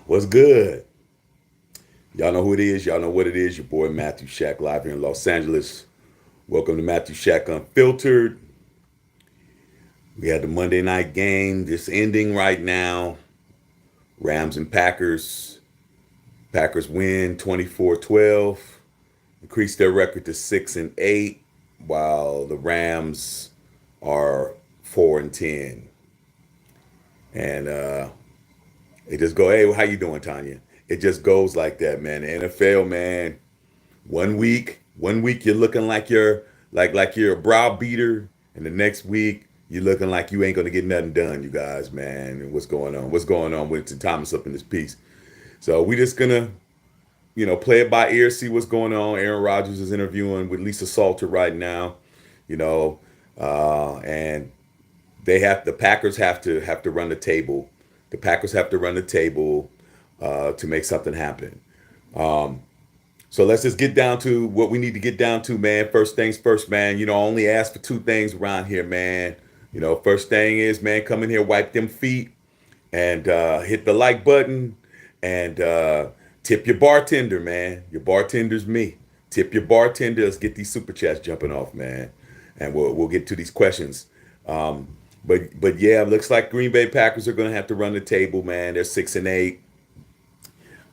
What's good? Y'all know who it is. Y'all know what it is. Your boy Matthew Shack live here in Los Angeles. Welcome to Matthew Shack Unfiltered. We had the Monday night game just ending right now. Rams and Packers. Packers win 24-12. Increase their record to 6-8, while the Rams are 4-10. And it just go, hey, how you doing, Tanya? It just goes like that, man. The NFL, man. One week you're looking like you're a brow beater, and the next week you're looking like you ain't gonna get nothing done, you guys, man. And what's going on? What's going on with Thomas up in this piece? So we just gonna, play it by ear, see what's going on. Aaron Rodgers is interviewing with Lisa Salter right now, you know, and the Packers have to run the table. The Packers have to run the table to make something happen. So let's just get down to what we need to get down to, man. First things first, man. I only ask for two things around here, man. First thing is, man, come in here, wipe them feet, and hit the like button, and tip your bartender, man. Your bartender's me. Tip your bartender. Let's get these super chats jumping off, man, and we'll get to these questions. But yeah, it looks like Green Bay Packers are going to have to run the table, man. They're 6-8.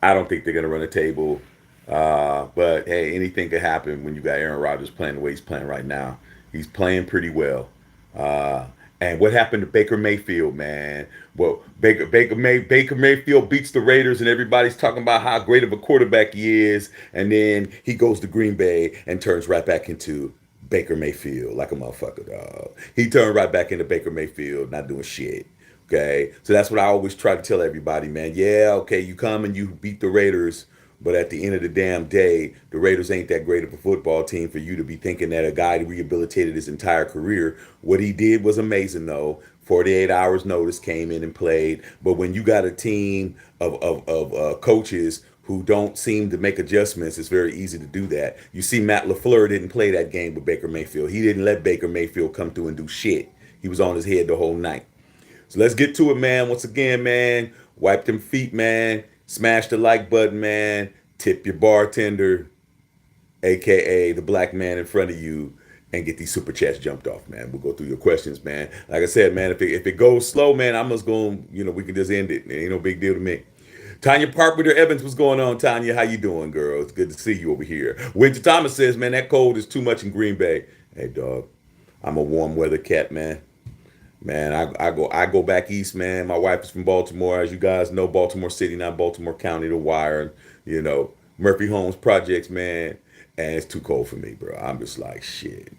I don't think they're going to run the table. But hey, anything could happen when you got Aaron Rodgers playing the way he's playing right now. He's playing pretty well. And what happened to Baker Mayfield, man? Well, Baker Mayfield beats the Raiders, and everybody's talking about how great of a quarterback he is. And then he goes to Green Bay and turns right back into Baker Mayfield like a motherfucker, dog. He turned right back into Baker Mayfield, not doing shit. Okay, so that's what I always try to tell everybody, man. Yeah, okay, you come and you beat the Raiders, but at the end of the damn day, the Raiders ain't that great of a football team for you to be thinking that a guy rehabilitated his entire career. What he did was amazing, though. 48 hours notice, came in and played. But when you got a team of coaches who don't seem to make adjustments, it's very easy to do that. You see, Matt LaFleur didn't play that game with Baker Mayfield. He didn't let Baker Mayfield come through and do shit. He was on his head the whole night. So let's get to it, man. Once again, man, wipe them feet, man. Smash the like button, man. Tip your bartender, aka the black man in front of you, and get these super chats jumped off, man. We'll go through your questions, man. Like I said, man, if it goes slow, man, I'm just going, we can just end it. It ain't no big deal to me. Tanya Parkwitter Evans, what's going on, Tanya? How you doing, girl? It's good to see you over here. Winter Thomas says, man, that cold is too much in Green Bay. Hey, dog, I'm a warm weather cat, man. Man, I go back east, man. My wife is from Baltimore, as you guys know. Baltimore City, not Baltimore County, The Wire. Murphy Homes projects, man. And it's too cold for me, bro. I'm just like shit.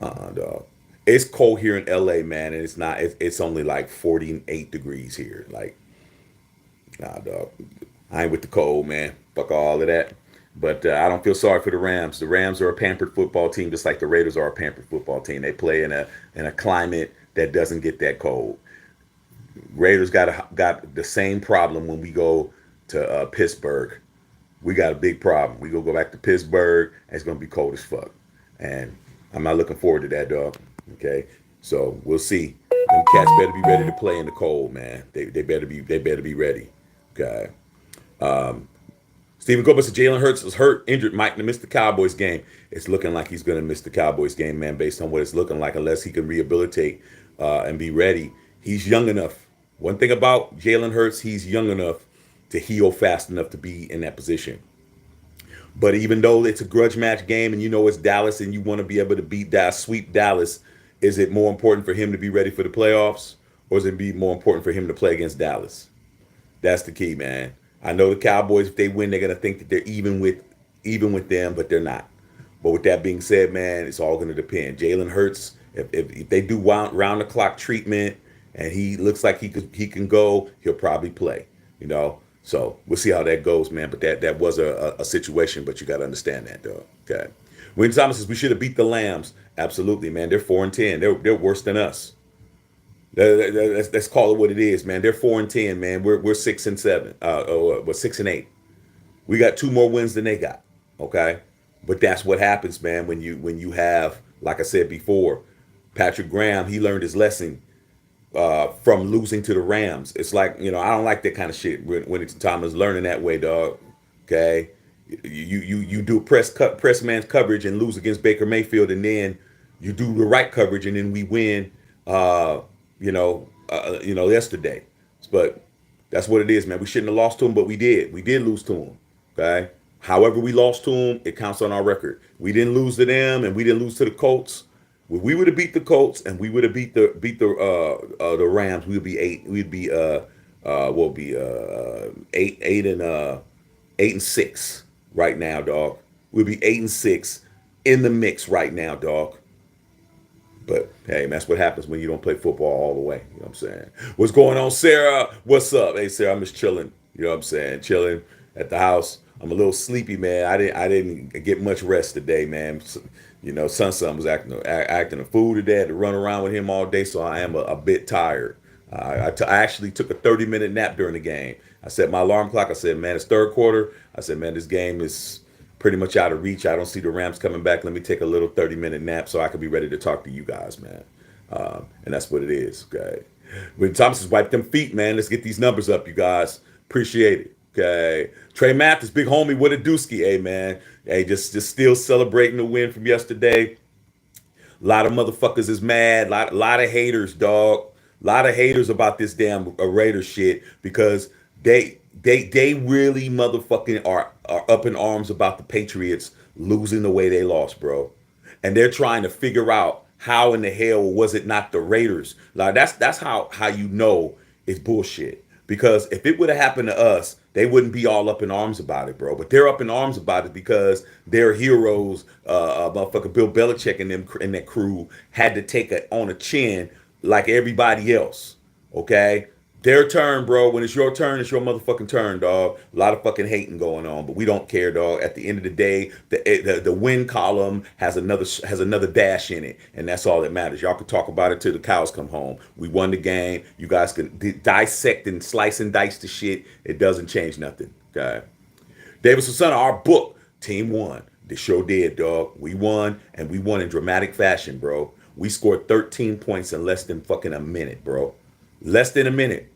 Dog. It's cold here in LA, man, and it's not. It's only like 48 degrees here. Like, nah, dog. I ain't with the cold, man. Fuck all of that. But I don't feel sorry for the Rams. The Rams are a pampered football team, just like the Raiders are a pampered football team. They play in a climate that doesn't get that cold. Raiders got the same problem when we go to Pittsburgh. We got a big problem. We go back to Pittsburgh, and it's gonna be cold as fuck. And I'm not looking forward to that, dog. Okay, so we'll see. Them cats better be ready to play in the cold, man. They better be ready. Okay. Stephen Gomez said Jalen Hurts was hurt, injured, might miss the Cowboys game. It's looking like he's going to miss the Cowboys game, man, based on what it's looking like, unless he can rehabilitate and be ready. He's young enough. One thing about Jalen Hurts, he's young enough to heal fast enough to be in that position. But even though it's a grudge match game and it's Dallas and you want to be able to beat Dallas, sweep Dallas, is it more important for him to be ready for the playoffs, or is it be more important for him to play against Dallas? That's the key, man. I know the Cowboys, if they win, they're gonna think that they're even with them, but they're not. But with that being said, man, it's all gonna depend. Jalen Hurts, if they do round the clock treatment and he looks like he can go, he'll probably play. So we'll see how that goes, man. But that was a situation, but you got to understand that, though. Okay. Wayne Thomas says we should have beat the Lambs. Absolutely, man. They're 4-10. They're worse than us. Let's call it what it is, man. They're 4-10, man. We're 6-7. We're 6-8. We got two more wins than they got. Okay, but that's what happens, man. When you have, like I said before, Patrick Graham, he learned his lesson. from losing to the Rams. It's like, I don't like that kind of shit when it's Thomas learning that way, dog. Okay, you do press man's coverage and lose against Baker Mayfield, and then you do the right coverage and then we win. Yesterday, but that's what it is, man. We shouldn't have lost to him, but we did. We did lose to him. Okay. However, we lost to him, it counts on our record. We didn't lose to them, and we didn't lose to the Colts. If we would have beat the Colts and we would have beat the Rams, we would be eight. We'd be we'll be eight and six right now, dog. We'd be 8-6 in the mix right now, dog. But hey, that's what happens when you don't play football all the way. You know what I'm saying? What's going on, Sarah? What's up? Hey, Sarah, I'm just chilling. You know what I'm saying? Chilling at the house. I'm a little sleepy, man. I didn't get much rest today, man. Son was acting a fool today. I had to run around with him all day, so I am a bit tired. I actually took a 30-minute nap during the game. I set my alarm clock. I said, man, it's third quarter. I said, man, this game is pretty much out of reach. I don't see the Rams coming back. Let me take a little 30-minute nap so I can be ready to talk to you guys, man. And that's what it is, okay? When Thomas has wiped them feet, man, let's get these numbers up, you guys. Appreciate it, okay? Trey Mathis, big homie, what a dooski, hey, man. Hey, just still celebrating the win from yesterday. A lot of motherfuckers is mad. Lot of haters, dog. A lot of haters about this damn Raider shit because they really motherfucking are up in arms about the Patriots losing the way they lost, bro. And they're trying to figure out how in the hell was it not the Raiders? Like that's how you know it's bullshit. Because if it would have happened to us, they wouldn't be all up in arms about it, bro. But they're up in arms about it because their heroes, motherfucker Bill Belichick and them and that crew had to take it on a chin like everybody else. Okay? Their turn, bro. When it's your turn, it's your motherfucking turn, dog. A lot of fucking hating going on, but we don't care, dog. At the end of the day, the win column has another dash in it, and that's all that matters. Y'all could talk about it till the cows come home. We won the game. You guys can dissect and slice and dice the shit. It doesn't change nothing. Okay. Davidson son of our book. Team won. The show did, dog. We won, and we won in dramatic fashion, bro. We scored 13 points in less than fucking a minute, bro. Less than a minute.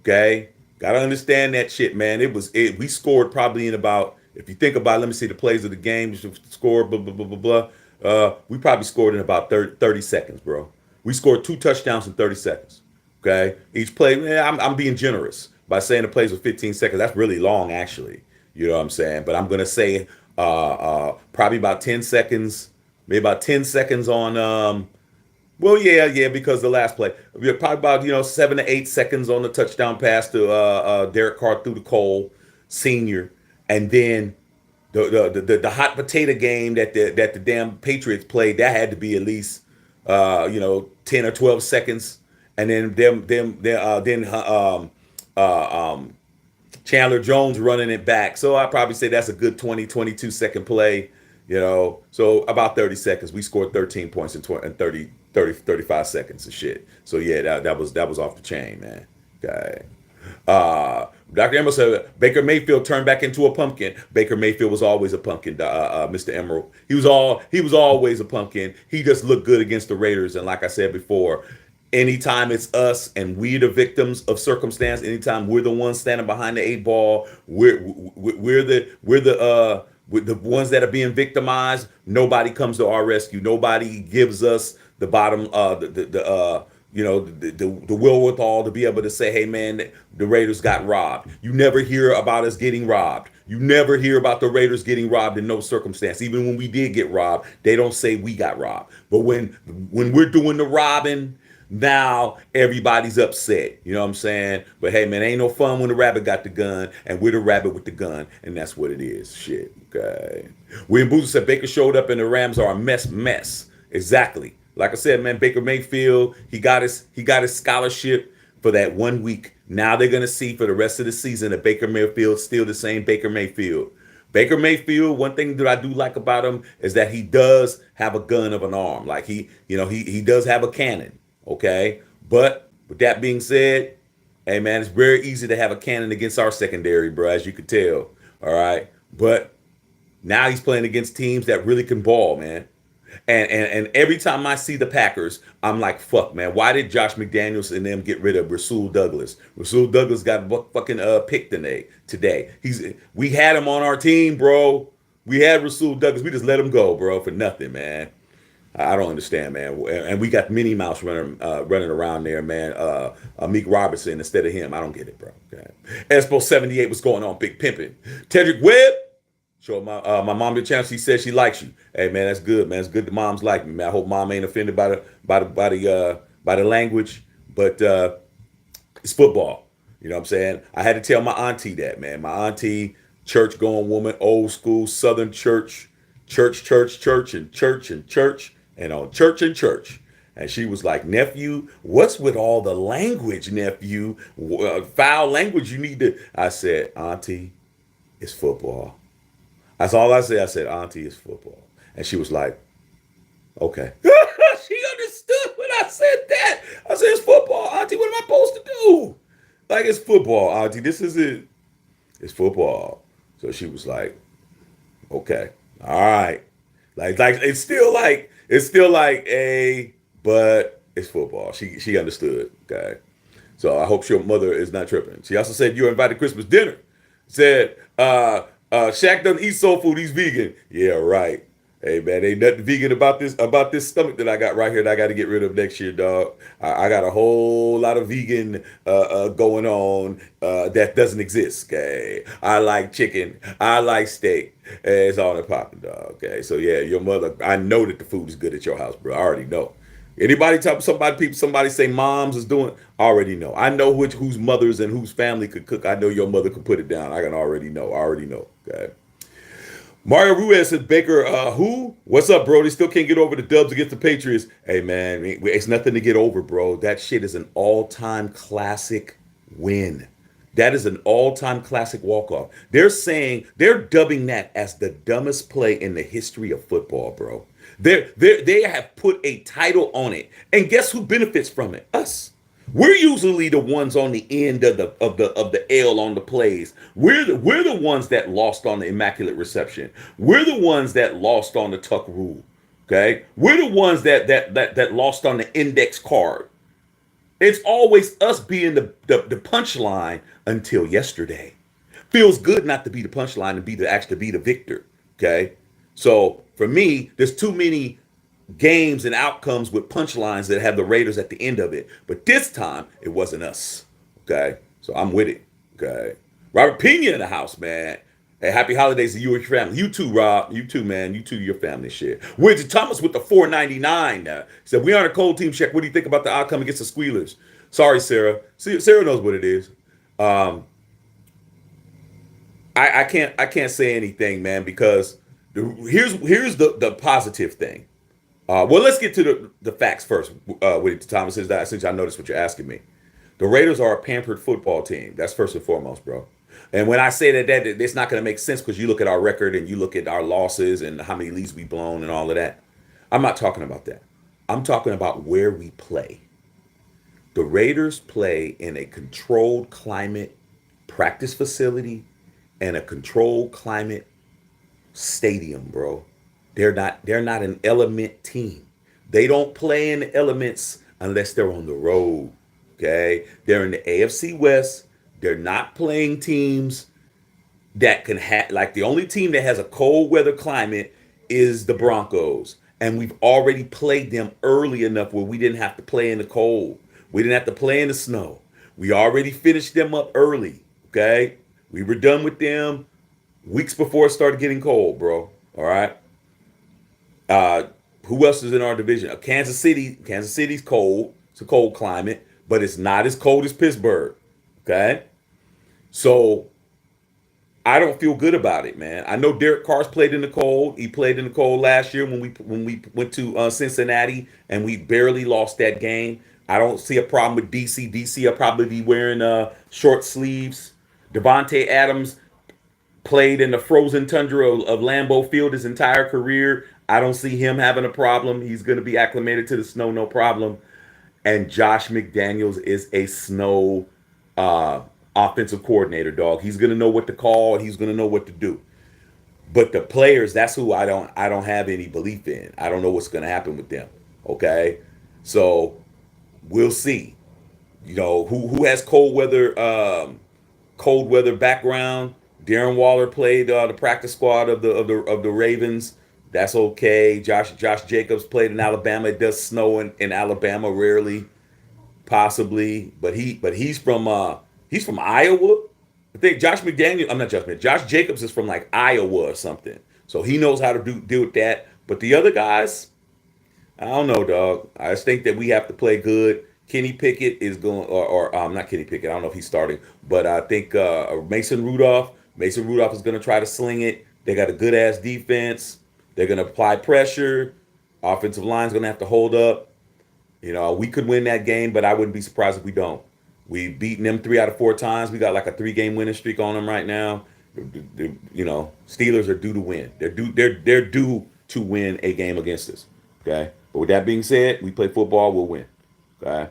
Okay? Gotta understand that shit, man. We scored probably in about, if you think about it, let me see the plays of the game, score, blah, blah, blah, blah, blah. We probably scored in about 30 seconds, bro. We scored 2 touchdowns in 30 seconds. Okay? Each play, I'm being generous by saying the plays were 15 seconds. That's really long, actually. You know what I'm saying? But I'm gonna say probably about 10 seconds, maybe about 10 seconds on well, yeah, because the last play, we're probably about 7 to 8 seconds on the touchdown pass to Derek Carr through the Cole Senior, and then the hot potato game that the damn Patriots played, that had to be at least 10 or 12 seconds, and then Chandler Jones running it back. So I probably say that's a good 22 second play. So about 30 seconds. We scored 13 points in 35 seconds of shit. So yeah, that was off the chain, man. Okay. Dr. Emerald said Baker Mayfield turned back into a pumpkin. Baker Mayfield was always a pumpkin, Mr. Emerald. He was always a pumpkin. He just looked good against the Raiders. And like I said before, anytime it's us and we the victims of circumstance, anytime we're the ones standing behind the 8 ball, we're the ones that are being victimized. Nobody comes to our rescue. Nobody gives us the bottom, the wherewithal to be able to say, hey man, the Raiders got robbed. You never hear about us getting robbed. You never hear about the Raiders getting robbed in no circumstance. Even when we did get robbed, they don't say we got robbed. But when we're doing the robbing, now everybody's upset. You know what I'm saying? But hey, man, ain't no fun when the rabbit got the gun, and we're the rabbit with the gun, and that's what it is. Shit. Okay. William Boozer said Baker showed up and the Rams are a mess. Exactly. Like I said, man, Baker Mayfield, he got his scholarship for that 1 week. Now they're gonna see for the rest of the season that Baker Mayfield's still the same Baker Mayfield. Baker Mayfield, one thing that I do like about him is that he does have a gun of an arm. Like he does have a cannon. Okay. But with that being said, hey man, it's very easy to have a cannon against our secondary, bro, as you could tell. All right. But now he's playing against teams that really can ball, man. And every time I see the Packers, I'm like, fuck, man. Why did Josh McDaniels and them get rid of Rasul Douglas? Rasul Douglas got fucking picked today. We had him on our team, bro. We had Rasul Douglas. We just let him go, bro, for nothing, man. I don't understand, man. And we got Minnie Mouse running around there, man. Meek Robertson instead of him. I don't get it, bro. Okay. Expo 78, what's going on? Big pimping. Tedrick Webb. Show my mom the chance. She says she likes you. Hey man, that's good, man. It's good that moms like me, man. I hope mom ain't offended by the language, but it's football. You know what I'm saying? I had to tell my auntie that, man. My auntie, church going woman, old school Southern church, and on church and church. And she was like, nephew, what's with all the language, nephew? Foul language you need to. I said, auntie, it's football. That's all I said. I said, auntie, it's football. And she was like, okay. She understood when I said that. I said, it's football, auntie. What am I supposed to do? Like, it's football, auntie. This is it. It's football. So she was like, okay. All right. Like it's still like but it's football. She understood. Okay. So I hope your mother is not tripping. She also said you're invited to Christmas dinner. Said, Shaq doesn't eat soul food, he's vegan. Yeah, right. Hey man, ain't nothing vegan about this stomach that I got right here that I got to get rid of next year, dog. I got a whole lot of vegan going on that doesn't exist. Okay, I like chicken, I like steak. Hey, it's all that popping, dog. Okay, so yeah, your mother. I know that the food is good at your house, bro. I already know. Anybody somebody say moms is doing, I already know. I know whose mothers and whose family could cook. I know your mother could put it down. I can already know. I already know. Okay. Mario Ruiz says, Baker, who? What's up, bro? They still can't get over the Dubs against the Patriots. Hey, man, it's nothing to get over, bro. That shit is an all-time classic win. That is an all-time classic walk-off. They're dubbing that as the dumbest play in the history of football, bro. They have put a title on it. And guess who benefits from it? Us. We're usually the ones on the end of the L on the plays. We're the ones that lost on the immaculate reception. We're the ones that lost on the tuck rule. Okay? We're the ones that lost on the index card. It's always us being the punchline until yesterday. Feels good not to be the punchline and actually be the victor. Okay? So for me, there's too many games and outcomes with punchlines that have the Raiders at the end of it. But this time, it wasn't us. Okay? So I'm with it. Okay? Robert Pena in the house, man. Hey, happy holidays to you and your family. You too, Rob. You too, man. You too, your family shit. Widget Thomas with the 499. Said, we aren't a cold team check. What do you think about the outcome against the Squealers? Sorry, Sarah. Sarah knows what it is. I can't say anything, man, because here's the positive thing. Well, let's get to the facts first. With Thomas, since I noticed what you're asking me. The Raiders are a pampered football team. That's first and foremost, bro. And when I say that it's not going to make sense because you look at our record and you look at our losses and how many leads we've blown and all of that. I'm not talking about that. I'm talking about where we play. The Raiders play in a controlled climate practice facility and a controlled climate stadium, bro. They're not an element team. They don't play in the elements unless they're on the road. Okay? They're in the AFC West. They're not playing teams that can have, like, the only team that has a cold weather climate is the Broncos. And we've already played them early enough where we didn't have to play in the cold. We didn't have to play in the snow. We already finished them up early. Okay? We were done with them weeks before it started getting cold, bro. All right? Who else is in our division? Kansas City. Kansas City's cold. It's a cold climate, but it's not as cold as Pittsburgh. Okay? So I don't feel good about it, man. I know Derek Carr's played in the cold. He played in the cold last year when we went to Cincinnati and we barely lost that game. I don't see a problem with DC. DC will probably be wearing short sleeves. Devontae Adams played in the frozen tundra of Lambeau Field his entire career. I don't see him having a problem. He's going to be acclimated to the snow, no problem. And Josh McDaniels is a snow offensive coordinator, dog. He's going to know what to call and he's going to know what to do. But the players, that's who I don't have any belief in. I don't know what's going to happen with them. Okay, so we'll see. You know who has cold weather background. Darren Waller played the practice squad of the Ravens. That's okay. Josh Jacobs played in Alabama. It does snow in Alabama rarely, possibly, but he's from Iowa. I think Josh McDaniel. I'm not Josh McDaniel. Josh Jacobs is from like Iowa or something, so he knows how to deal with that. But the other guys, I don't know, dog. I just think that we have to play good. Kenny Pickett is going, or not Kenny Pickett. I don't know if he's starting, but I think Mason Rudolph. Mason Rudolph is going to try to sling it. They got a good ass defense. They're going to apply pressure. Offensive line's going to have to hold up. You know, we could win that game, but I wouldn't be surprised if we don't. We've beaten them 3 out of 4 times. We got like a 3-game winning streak on them right now. You know, Steelers are due to win. They're due to win a game against us. Okay. But with that being said, we play football, we'll win. Okay.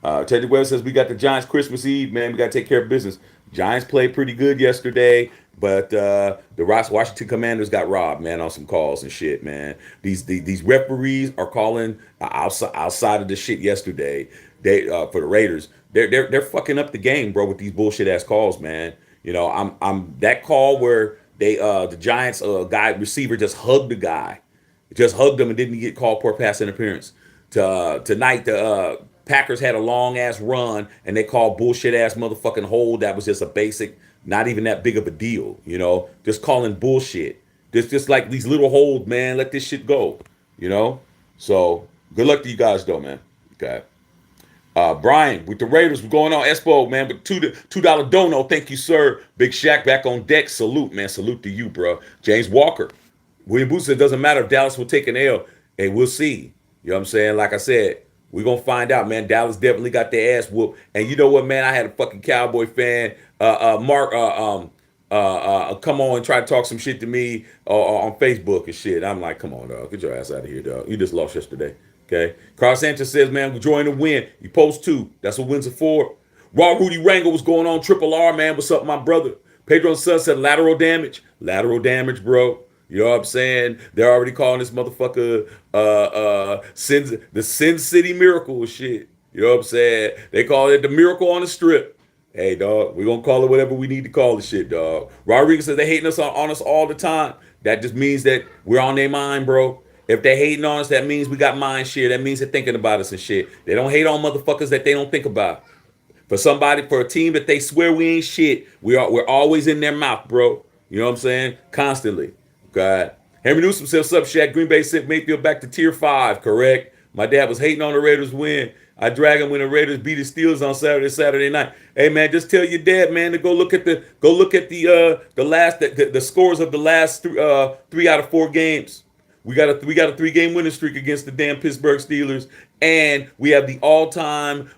Teddy Webb says we got the Giants Christmas Eve, man. We got to take care of business. Giants played pretty good yesterday, but the Washington Commanders got robbed, man, on some calls and shit, man. These referees are calling outside of the shit yesterday. They for the Raiders, they're fucking up the game, bro, with these bullshit ass calls, man. You know, I'm that call where the Giants guy receiver just hugged the guy, just hugged him and didn't get called for pass interference. Tonight the Packers had a long ass run and they called bullshit ass motherfucking hold that was just a basic, not even that big of a deal, you know, just calling bullshit. Just like these little holds, man. Let this shit go, you know. So good luck to you guys, though, man. Okay. Brian, with the Raiders, we're going on Espo, man. But $2 dono, thank you, sir. Big Shaq back on deck. Salute, man. Salute to you, bro. James Walker. William Booth said it doesn't matter if Dallas will take an L. Hey, we'll see. You know what I'm saying? Like I said, we're gonna find out, man. Dallas definitely got their ass whooped. And you know what, man? I had a fucking Cowboy fan, Mark, come on and try to talk some shit to me on Facebook and shit. I'm like, come on, dog. Get your ass out of here, dog. You just lost yesterday. Okay. Carl Sanchez says, man, we're enjoying the win. You post 2. That's what wins are for. Raw Rudy Rango was going on. Triple R, man. What's up, my brother? Pedro Sun said lateral damage. Lateral damage, bro. You know what I'm saying? They're already calling this motherfucker the Sin City Miracle shit. You know what I'm saying? They call it the miracle on the strip. Hey, dog, we're going to call it whatever we need to call the shit, dog. Rodriguez says they hating us on us all the time. That just means that we're on their mind, bro. If they hating on us, that means we got mind share. That means they're thinking about us and shit. They don't hate on motherfuckers that they don't think about. For a team that they swear we ain't shit, we're always in their mouth, bro. You know what I'm saying? Constantly. God. Henry Newsom says, what's up, Shaq? Green Bay sent Mayfield back to tier 5, correct? My dad was hating on the Raiders win. I drag him when the Raiders beat the Steelers on Saturday night. Hey man, just tell your dad, man, to go look at the scores of the last 3 out of 4 games. We got a 3-game winning streak against the damn Pittsburgh Steelers, and we have the all-time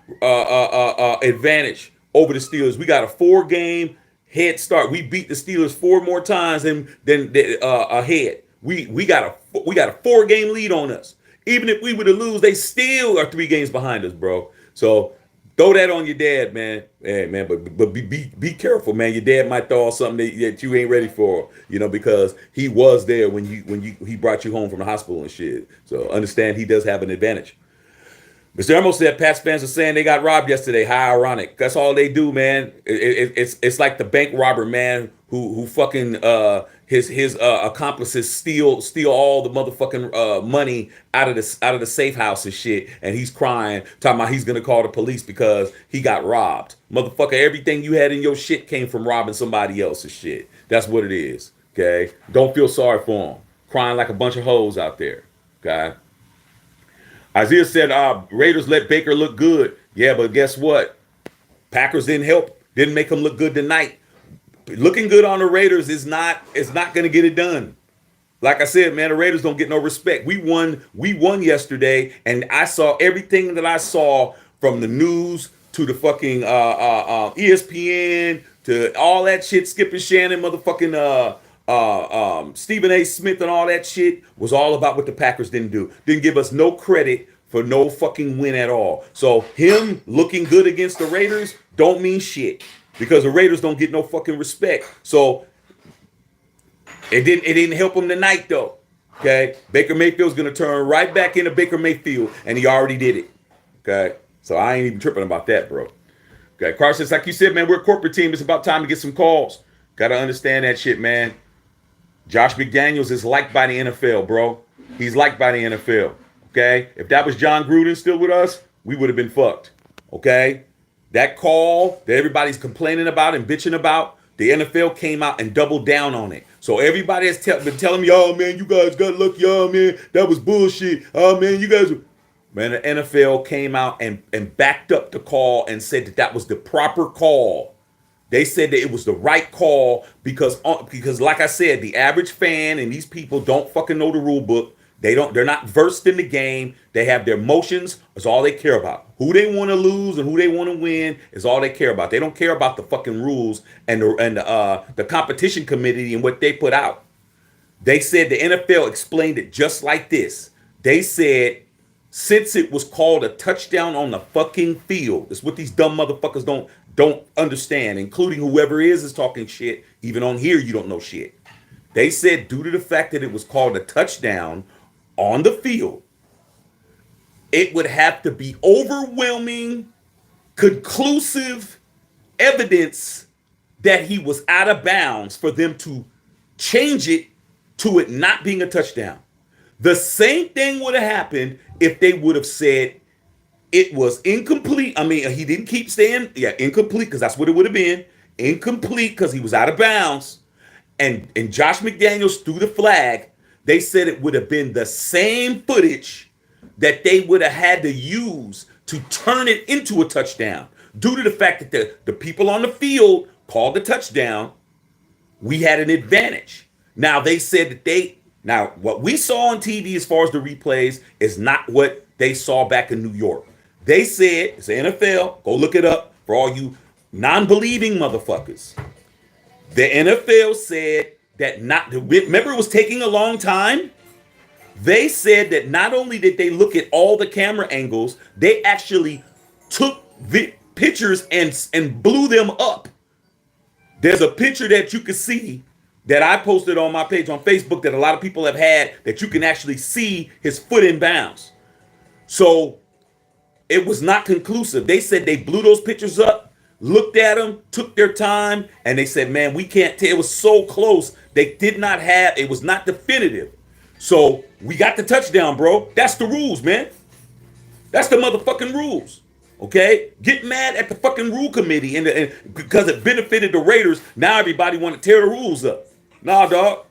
advantage over the Steelers. We got a 4-game head start. We beat the Steelers 4 more times than ahead. We got a 4-game lead on us. Even if we were to lose, they still are 3 games behind us, bro. So throw that on your dad, man. Hey, man, but be careful, man. Your dad might throw out something that you ain't ready for, you know, because he was there when he brought you home from the hospital and shit. So understand he does have an advantage. Mr. Elmo said Pats fans are saying they got robbed yesterday. How ironic. That's all they do, man. It's like the bank robber, man, who fucking his accomplices steal all the motherfucking money out of the safe house and shit, and he's crying, talking about he's gonna call the police because he got robbed. Motherfucker, everything you had in your shit came from robbing somebody else's shit. That's what it is. Okay? Don't feel sorry for them. Crying like a bunch of hoes out there. Okay? Isaiah said, Raiders let Baker look good. Yeah, but guess what? Packers didn't help. Didn't make him look good tonight. Looking good on the Raiders is not going to get it done. Like I said, man, the Raiders don't get no respect. We won yesterday, and I saw everything that I saw from the news to the fucking ESPN to all that shit, Skip and Shannon, motherfucking Stephen A. Smith and all that shit was all about what the Packers didn't do. Didn't give us no credit for no fucking win at all. So him looking good against the Raiders don't mean shit because the Raiders don't get no fucking respect. So It didn't help him tonight though. Okay, Baker Mayfield's gonna turn right back into Baker Mayfield, and he already did it. Okay, so I ain't even tripping about that, bro. Okay, Carson, like you said, man, we're a corporate team. It's about time to get some calls. Gotta understand that shit, man. Josh McDaniels is liked by the NFL, bro. He's liked by the NFL. Okay, if that was John Gruden still with us, we would have been fucked. Okay, that call that everybody's complaining about and bitching about, the NFL came out and doubled down on it. So everybody has been telling me, oh man, you guys got lucky, oh man, that was bullshit. Oh man, you guys, man, the NFL came out and backed up the call and said that that was the proper call. They said that it was the right call because like I said, the average fan and these people don't fucking know the rule book. They're not versed in the game. They have their emotions. That's all they care about. Who they want to lose and who they want to win is all they care about. They don't care about the fucking rules and the competition committee and what they put out. They said the NFL explained it just like this. They said since it was called a touchdown on the fucking field, it's what these dumb motherfuckers don't understand, including whoever is talking shit. Even on here, you don't know shit. They said due to the fact that it was called a touchdown on the field, it would have to be overwhelming, conclusive evidence that he was out of bounds for them to change it to it not being a touchdown. The same thing would have happened if they would have said it was incomplete. I mean, he didn't keep saying, incomplete, because that's what it would have been. Incomplete because he was out of bounds. And Josh McDaniels threw the flag. They said it would have been the same footage that they would have had to use to turn it into a touchdown. Due to the fact that the people on the field called the touchdown, we had an advantage. Now, they said that what we saw on TV as far as the replays is not what they saw back in New York. They said, it's the NFL, go look it up for all you non-believing motherfuckers. The NFL said that remember it was taking a long time? They said that not only did they look at all the camera angles, they actually took the pictures and blew them up. There's a picture that you can see that I posted on my page on Facebook that a lot of people have had that you can actually see his foot in bounds. So it was not conclusive. They said they blew those pictures up, looked at them, took their time, and they said, man, we can't tell. It was so close. It was not definitive. So we got the touchdown, bro. That's the rules, man. That's the motherfucking rules. Okay? Get mad at the fucking rule committee and because it benefited the Raiders, now everybody want to tear the rules up. Nah, dog.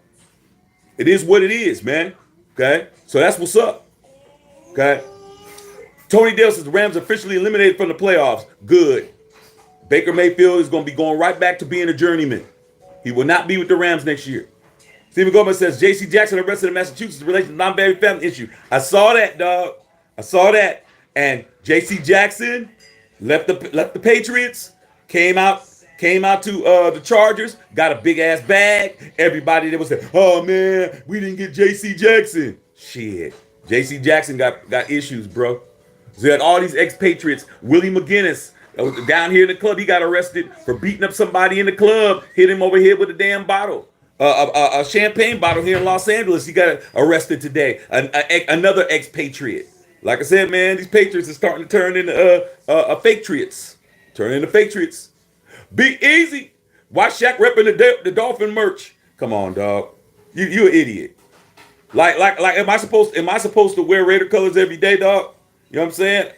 It is what it is, man. Okay? So that's what's up. Okay? Tony Dale says the Rams officially eliminated from the playoffs. Good. Baker Mayfield is going to be going right back to being a journeyman. He will not be with the Rams next year. Stephen Gomez says J.C. Jackson arrested in Massachusetts relation to non-married family issue. I saw that, dog. I saw that. And J.C. Jackson left the Patriots, came out to the Chargers, got a big ass bag. Everybody that was saying, "Oh man, we didn't get J.C. Jackson." Shit, J.C. Jackson got issues, bro. So you had all these ex-Patriots. Willie McGinnis down here in the club, he got arrested for beating up somebody in the club, hit him over here with a damn bottle. A champagne bottle here in Los Angeles. He got arrested today. Another ex-Patriot. Like I said, man, these Patriots are starting to turn into fake-triots. Turn into fake-triots. Be easy. Why Shaq repping the Dolphin merch? Come on, dog. You an idiot. Like, am I supposed to wear Raider colors every day, dog? You know what I'm saying?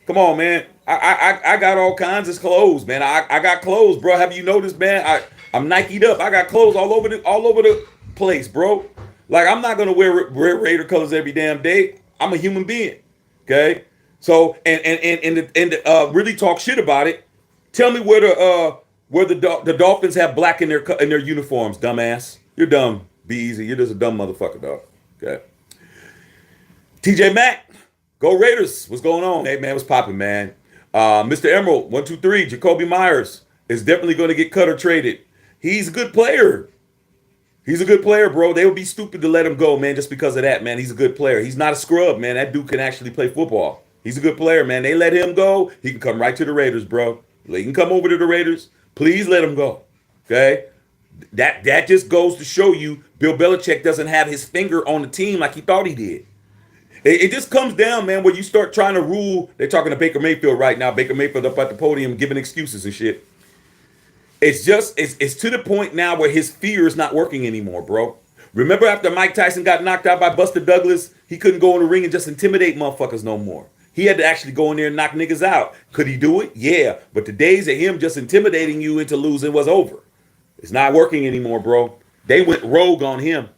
Come on, man. I got all kinds of clothes, man. I got clothes, bro. Have you noticed, man? I'm Nike'd up. I got clothes all over the place, bro. Like, I'm not gonna wear Raider colors every damn day. I'm a human being. Okay? So and really talk shit about it. Tell me where the Dolphins have black in their uniforms, dumbass. You're dumb. Be easy. You're just a dumb motherfucker, dog. Okay. TJ Mack. Go Raiders. What's going on? Hey, man, what's popping, man? Mr. Emerald, 123, Jacoby Myers is definitely going to get cut or traded. He's a good player. He's a good player, bro. They would be stupid to let him go, man, just because of that, man. He's a good player. He's not a scrub, man. That dude can actually play football. He's a good player, man. They let him go. He can come right to the Raiders, bro. He can come over to the Raiders. Please let him go. Okay? That just goes to show you Bill Belichick doesn't have his finger on the team like he thought he did. It just comes down, man, when you start trying to rule. They're talking to Baker Mayfield right now. Baker Mayfield up at the podium giving excuses and shit. It's to the point now where his fear is not working anymore, bro. Remember after Mike Tyson got knocked out by Buster Douglas, he couldn't go in the ring and just intimidate motherfuckers no more. He had to actually go in there and knock niggas out. Could he do it? Yeah. But the days of him just intimidating you into losing was over. It's not working anymore, bro. They went rogue on him.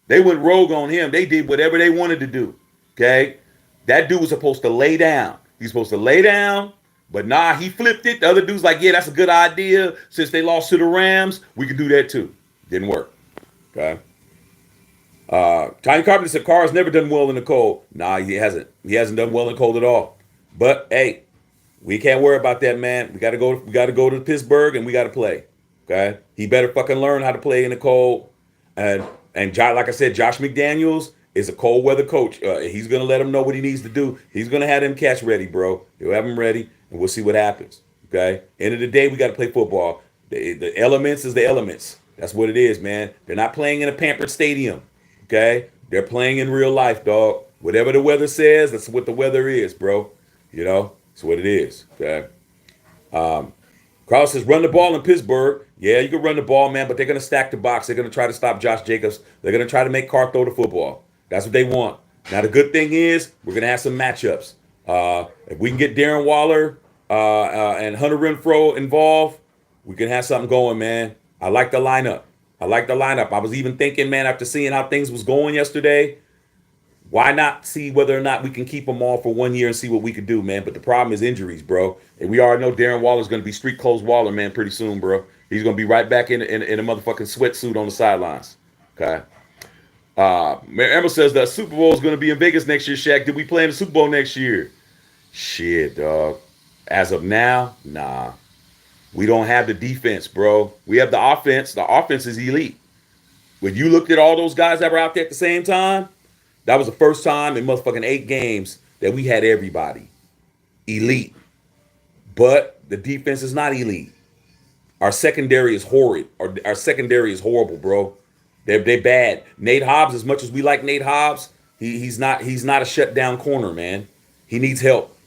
They went rogue on him. They did whatever they wanted to do. Okay? That dude was supposed to lay down. He's supposed to lay down, but nah, he flipped it. The other dude's like, yeah, that's a good idea. Since they lost to the Rams, we can do that too. Didn't work. Okay? Tiny Carpenter said Carr's never done well in the cold. Nah, he hasn't. He hasn't done well in the cold at all. But hey, we can't worry about that, man. We gotta go. We gotta go to Pittsburgh and we gotta play. Okay, he better fucking learn how to play in the cold. And like I said, Josh McDaniels is a cold weather coach. He's gonna let him know what he needs to do. He's gonna have them cats ready, bro. He'll have them ready, and we'll see what happens. Okay. End of the day, we gotta play football. The elements is the elements. That's what it is, man. They're not playing in a pampered stadium. Okay, they're playing in real life, dog. Whatever the weather says, that's what the weather is, bro. You know, it's what it is. Okay. Carlos says, run the ball in Pittsburgh. Yeah, you can run the ball, man, but they're going to stack the box. They're going to try to stop Josh Jacobs. They're going to try to make Carr throw the football. That's what they want. Now, the good thing is we're going to have some matchups. If we can get Darren Waller and Hunter Renfrow involved, we can have something going, man. I like the lineup. I was even thinking, man, after seeing how things was going yesterday, why not see whether or not we can keep them all for 1 year and see what we could do, man? But the problem is injuries, bro. And we already know Darren Waller's going to be street clothes Waller, man, pretty soon, bro. He's going to be right back in a motherfucking sweatsuit on the sidelines. Okay. Mary Emma says the Super Bowl is going to be in Vegas next year, Shaq. Did we play in the Super Bowl next year? Shit, dog. As of now, nah. We don't have the defense, bro. We have the offense. The offense is elite. When you looked at all those guys that were out there at the same time, that was the first time in motherfucking 8 games that we had everybody elite. But the defense is not elite. Our secondary is horrid. Our secondary is horrible, bro. They're bad. Nate Hobbs, as much as we like Nate Hobbs, he's not a shutdown corner, man. He needs help.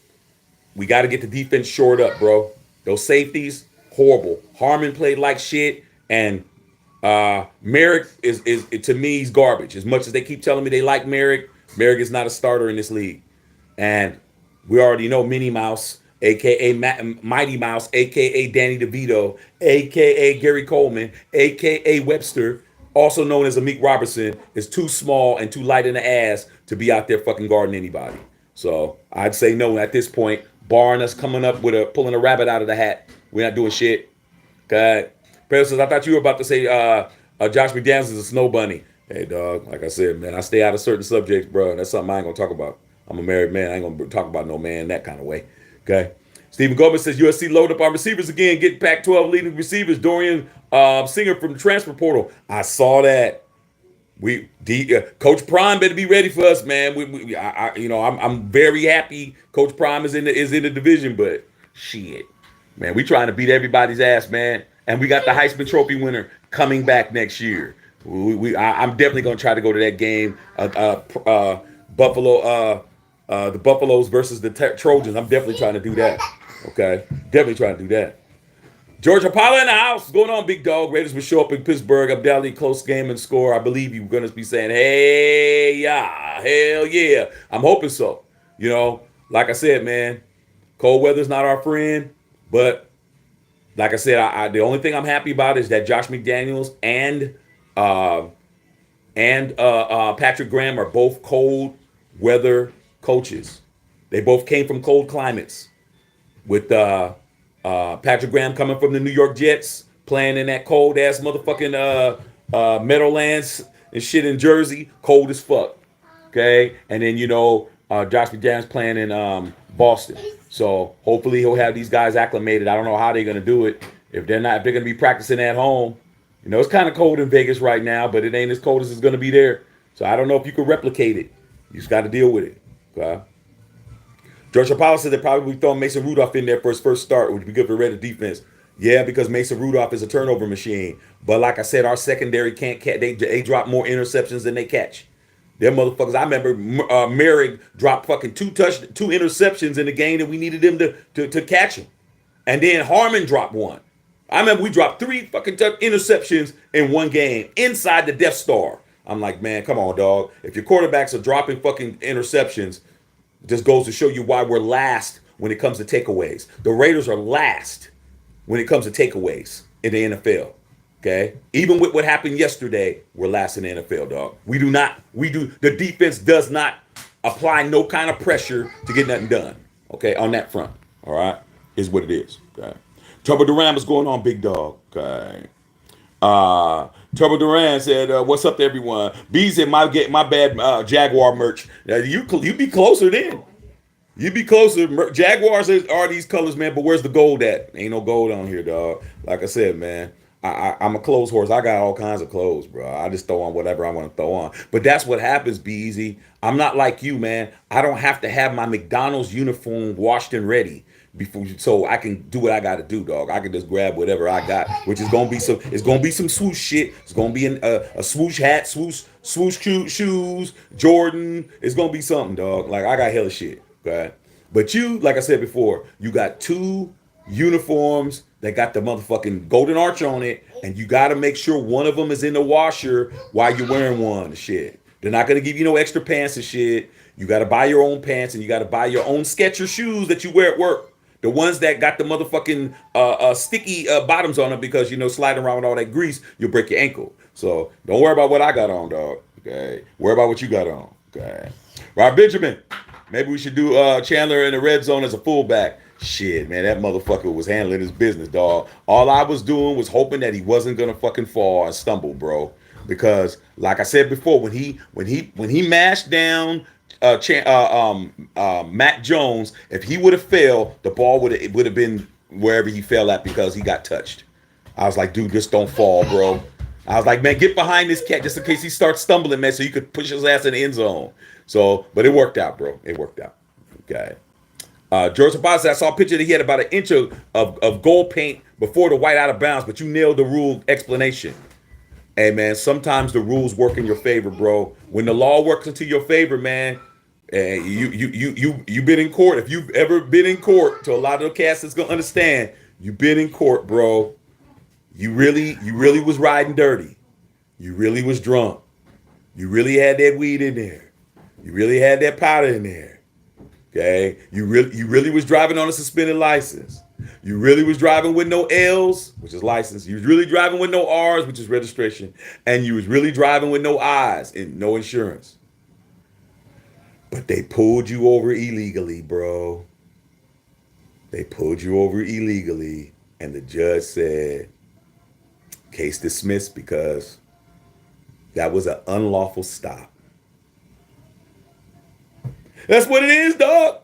We got to get the defense shored up, bro. Those safeties, horrible. Harmon played like shit, and Merrick is to me, he's garbage. As much as they keep telling me they like Merrick is not a starter in this league. And we already know Minnie Mouse, a.k.a. Mighty Mouse, a.k.a. Danny DeVito, a.k.a. Gary Coleman, a.k.a. Webster, also known as Amik Robertson, is too small and too light in the ass to be out there fucking guarding anybody. So I'd say no at this point, barring us coming up with pulling a rabbit out of the hat. We're not doing shit. Okay. Pedro says, I thought you were about to say Josh McDaniels is a snow bunny. Hey, dog, like I said, man, I stay out of certain subjects, bro. That's something I ain't going to talk about. I'm a married man. I ain't going to talk about no man that kind of way. Okay. Stephen Gomez says, USC load up our receivers again. Get Pac-12 leading receivers. Dorian Singer from the transfer portal. I saw that. Coach Prime better be ready for us, man. I'm very happy Coach Prime is in the division, but shit, man, we trying to beat everybody's ass, man. And we got the Heisman Trophy winner coming back next year. I'm definitely gonna try to go to that game. Buffalo, the Buffaloes versus the Trojans. I'm definitely trying to do that. Okay, definitely trying to do that. George Apollo in the house. What's going on, big dog? Raiders will show up in Pittsburgh. Undoubtedly close game and score. I believe you're going to be saying, hey, yeah, hell yeah. I'm hoping so. You know, like I said, man, cold weather's not our friend. But like I said, the only thing I'm happy about is that Josh McDaniels and Patrick Graham are both cold weather coaches. They both came from cold climates. With Patrick Graham coming from the New York Jets, playing in that cold ass motherfucking Meadowlands and shit in Jersey, cold as fuck. Okay, and then Josh McDaniels playing in Boston. So hopefully he'll have these guys acclimated. I don't know how they're gonna do it if they're gonna be practicing at home. It's kind of cold in Vegas right now, but it ain't as cold as it's gonna be there. So I don't know if you can replicate it. You just got to deal with it. Okay. George Apollo said they'd probably throw Mason Rudolph in there for his first start, which would be good for Raiders defense. Yeah, because Mason Rudolph is a turnover machine. But like I said, our secondary can't catch. They drop more interceptions than they catch. Them motherfuckers. I remember Merrick dropped fucking two interceptions in the game that we needed them to catch him, and then Harmon dropped one. I remember we dropped three fucking interceptions in one game inside the Death Star. I'm like, man, come on, dog. If your quarterbacks are dropping fucking interceptions, it just goes to show you why we're last when it comes to takeaways. The Raiders are last when it comes to takeaways in the NFL. Okay? Even with what happened yesterday, we're last in the NFL, dog. The defense does not apply no kind of pressure to get nothing done. Okay, on that front. All right? Is what it is. Okay. Turbo Duran, what's going on, big dog? Okay. Turbo Duran said, "What's up to everyone?" B said, "My bad, Jaguar merch. You be closer then. You be closer. Jaguars are these colors, man. But where's the gold at? Ain't no gold on here, dog. Like I said, man. I'm a clothes horse. I got all kinds of clothes, bro. I just throw on whatever I want to throw on. But that's what happens, Be Easy. I'm not like you, man. I don't have to have my McDonald's uniform washed and ready before, so I can do what I got to do, dog. I can just grab whatever I got, which is gonna be some. It's gonna be some swoosh shit. It's gonna be a swoosh hat, swoosh shoes, Jordan. It's gonna be something, dog. Like I got hella shit, okay. But you, like I said before, you got two uniforms that got the motherfucking golden arch on it, and you got to make sure one of them is in the washer while you're wearing one. Shit, they're not gonna give you no extra pants and shit. You got to buy your own pants, and you got to buy your own Skechers shoes that you wear at work. The ones that got the motherfucking sticky bottoms on them, because sliding around with all that grease, you'll break your ankle. So don't worry about what I got on, dog. Okay, worry about what you got on. Okay, Rob Benjamin. Maybe we should do Chandler in the red zone as a fullback. Shit, man, that motherfucker was handling his business, dog. All I was doing was hoping that he wasn't gonna fucking fall and stumble, bro. Because, like I said before, when he mashed down Matt Jones, if he would have failed, the ball would have been wherever he fell at because he got touched. I was like, dude, just don't fall, bro. I was like, man, get behind this cat just in case he starts stumbling, man, so you could push his ass in the end zone. So, but it worked out, bro. It worked out. Okay. George Sabas, I saw a picture that he had about an inch of gold paint before the white out of bounds, but you nailed the rule explanation. Hey, man, sometimes the rules work in your favor, bro. When the law works into your favor, man, you've been in court. If you've ever been in court, to a lot of the cast that's gonna understand, you've been in court, bro. You really was riding dirty. You really was drunk. You really had that weed in there. You really had that powder in there. Okay? You really was driving on a suspended license. You really was driving with no L's, which is license. You was really driving with no R's, which is registration. And you was really driving with no I's and no insurance. But they pulled you over illegally, bro. They pulled you over illegally. And the judge said, case dismissed because that was an unlawful stop. That's what it is, dog.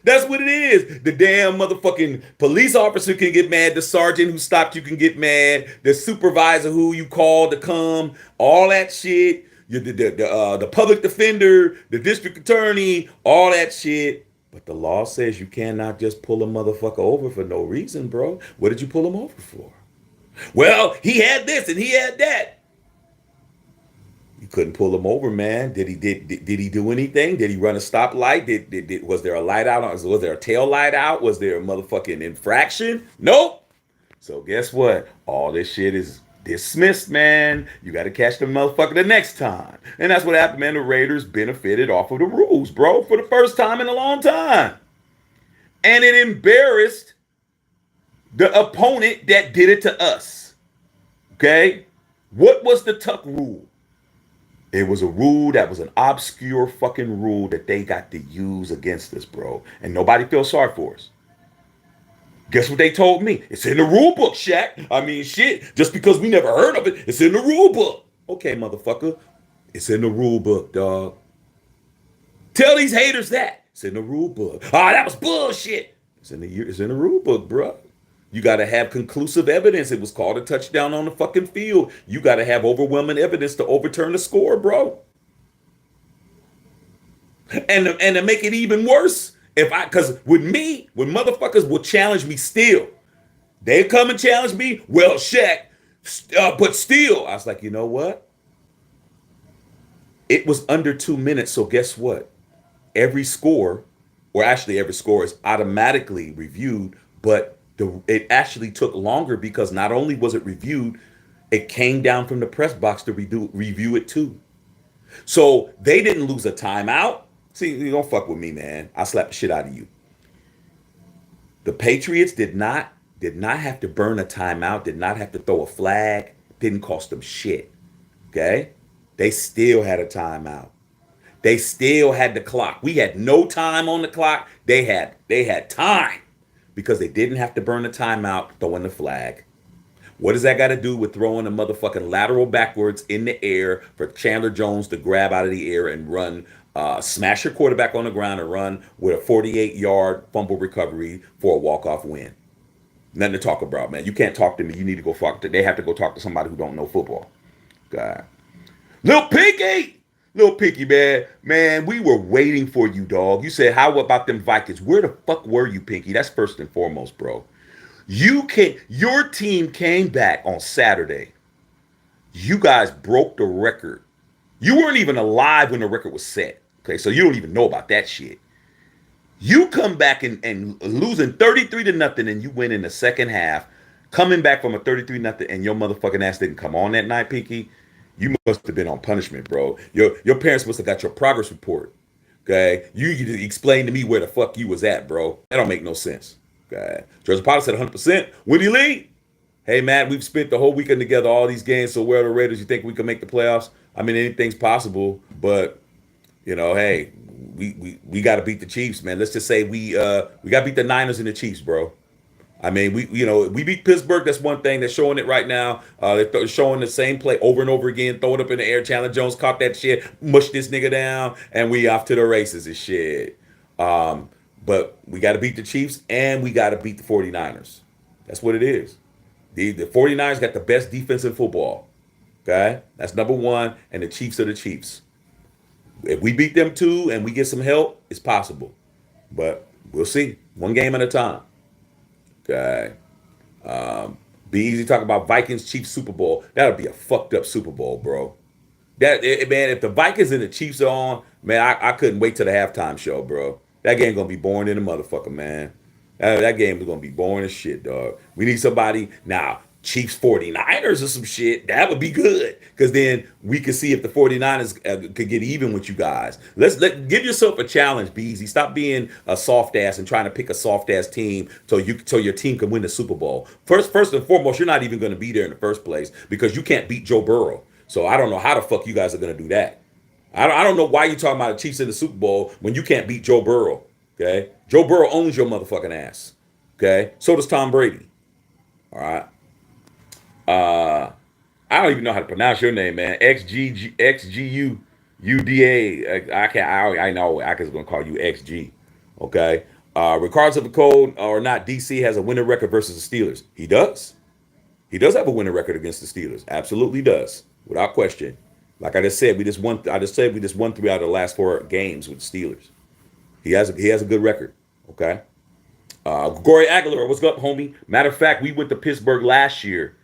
That's what it is. The damn motherfucking police officer can get mad. The sergeant who stopped you can get mad. The supervisor who you called to come. All that shit. The public defender, the district attorney, all that shit. But the law says you cannot just pull a motherfucker over for no reason, bro. What did you pull him over for? Well, he had this and he had that. You couldn't pull him over, man. Did he do anything? Did he run a stoplight? Was there a light out? Was there a tail light out? Was there a motherfucking infraction? Nope. So guess what? All this shit is dismissed, man. You got to catch the motherfucker the next time. And that's what happened, man. The Raiders benefited off of the rules, bro, for the first time in a long time. And it embarrassed the opponent that did it to us. Okay? What was the Tuck rule? It was a rule that was an obscure fucking rule that they got to use against us, bro. And nobody feels sorry for us. Guess what they told me? It's in the rule book, Shaq. I mean, shit. Just because we never heard of it, it's in the rule book. Okay, motherfucker. It's in the rule book, dog. Tell these haters that. It's in the rule book. Ah, that was bullshit. It's in the rule book, bro. You got to have conclusive evidence. It was called a touchdown on the fucking field. You got to have overwhelming evidence to overturn the score, bro. And to make it even worse, because with me, when motherfuckers will challenge me still, They come and challenge me. Well, Shaq, but still, I was like, you know what? It was under 2 minutes. So guess what? Every score, or actually every score, is automatically reviewed, but it actually took longer because not only was it reviewed, it came down from the press box to review it too. So they didn't lose a timeout. See, you don't fuck with me, man. I slap the shit out of you. The Patriots did not have to burn a timeout, did not have to throw a flag, didn't cost them shit. Okay? They still had a timeout. They still had the clock. We had no time on the clock. They had time because they didn't have to burn the timeout throwing the flag. What does that got to do with throwing a motherfucking lateral backwards in the air for Chandler Jones to grab out of the air and run, smash your quarterback on the ground and run with a 48-yard fumble recovery for a walk-off win? Nothing to talk about, man. You can't talk to me. You need to go talk to. They have to go talk to somebody who don't know football. God, Little Pinky, Little Pinky, man, man, we were waiting for you, dog. You said, how about them Vikings? Where the fuck were you, Pinky? That's first and foremost, bro. Your team came back on Saturday. You guys broke the record. You weren't even alive when the record was set. Okay, so you don't even know about that shit. You come back and losing 33 to nothing, and you win in the second half, coming back from a 33 nothing, and your motherfucking ass didn't come on that night, Pinky. You must have been on punishment, bro. Your parents must have got your progress report. Okay, you explain to me where the fuck you was at, bro. That don't make no sense. Okay, Joseph Potter said 100%. Willie Lee, hey man, we've spent the whole weekend together, all these games. So where are the Raiders? You think we can make the playoffs? I mean, anything's possible, but hey, we got to beat the Chiefs, man. Let's just say we got to beat the Niners and the Chiefs, bro. I mean, we beat Pittsburgh. That's one thing. They're showing it right now. They're showing the same play over and over again. Throw it up in the air. Chandler Jones caught that shit, mushed this nigga down, and we off to the races and shit. But we got to beat the Chiefs, and we got to beat the 49ers. That's what it is. The 49ers got the best defense in football. Okay? That's number one, and the Chiefs are the Chiefs. If we beat them too and we get some help, it's possible. But we'll see. One game at a time. Okay. Be easy to talk about Vikings Chiefs Super Bowl. That'll be a fucked up Super Bowl, bro. Man, if the Vikings and the Chiefs are on, man, I couldn't wait till the halftime show, bro. That game gonna be boring in the motherfucker, man. That game is gonna be boring as shit, dog. We need somebody now. Chiefs 49ers or some shit, that would be good. Because then we could see if the 49ers could get even with you guys. Give yourself a challenge, Beezy. Stop being a soft ass and trying to pick a soft ass team so your team can win the Super Bowl. First and foremost, you're not even going to be there in the first place because you can't beat Joe Burrow. So I don't know how the fuck you guys are going to do that. I don't know why you're talking about the Chiefs in the Super Bowl when you can't beat Joe Burrow. Okay? Joe Burrow owns your motherfucking ass. Okay? So does Tom Brady. All right? I don't even know how to pronounce your name, man. XGUUDA. I can't. I know. I was gonna call you XG. Okay. Regardless of the code or not, DC has a winning record versus the Steelers. He does. He does have a winning record against the Steelers. Absolutely does, without question. Like I just said, we just won. I just said we just won 3 out of the last 4 games with the Steelers. He has a good record. Okay. Gregory Aguilar, what's up, homie? Matter of fact, we went to Pittsburgh last year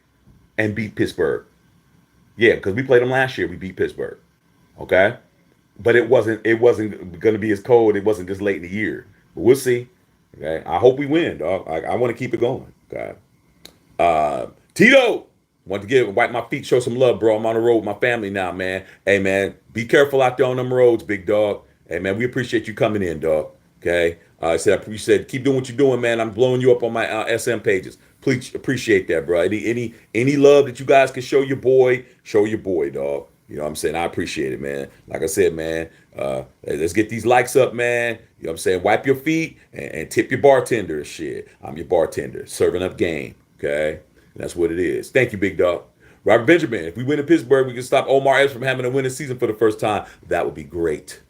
and beat Pittsburgh. Yeah, because we played them last year. We beat Pittsburgh. Okay? But it wasn't going to be as cold. It wasn't this late in the year. But we'll see. Okay? I hope we win, dog. I want to keep it going. Okay? Tito, want to wipe my feet, show some love, bro. I'm on the road with my family now, man. Hey, man, be careful out there on them roads, big dog. Hey, man, we appreciate you coming in, dog. Okay? I said, keep doing what you're doing, man. I'm blowing you up on my SM pages. Please appreciate that, bro. Any love that you guys can show your boy, dog. You know what I'm saying? I appreciate it, man. Like I said, man, let's get these likes up, man. You know what I'm saying? Wipe your feet and tip your bartender and shit. I'm your bartender, serving up game, okay? And that's what it is. Thank you, big dog. Robert Benjamin, if we win in Pittsburgh, we can stop Omar Epps from having a winning season for the first time. That would be great.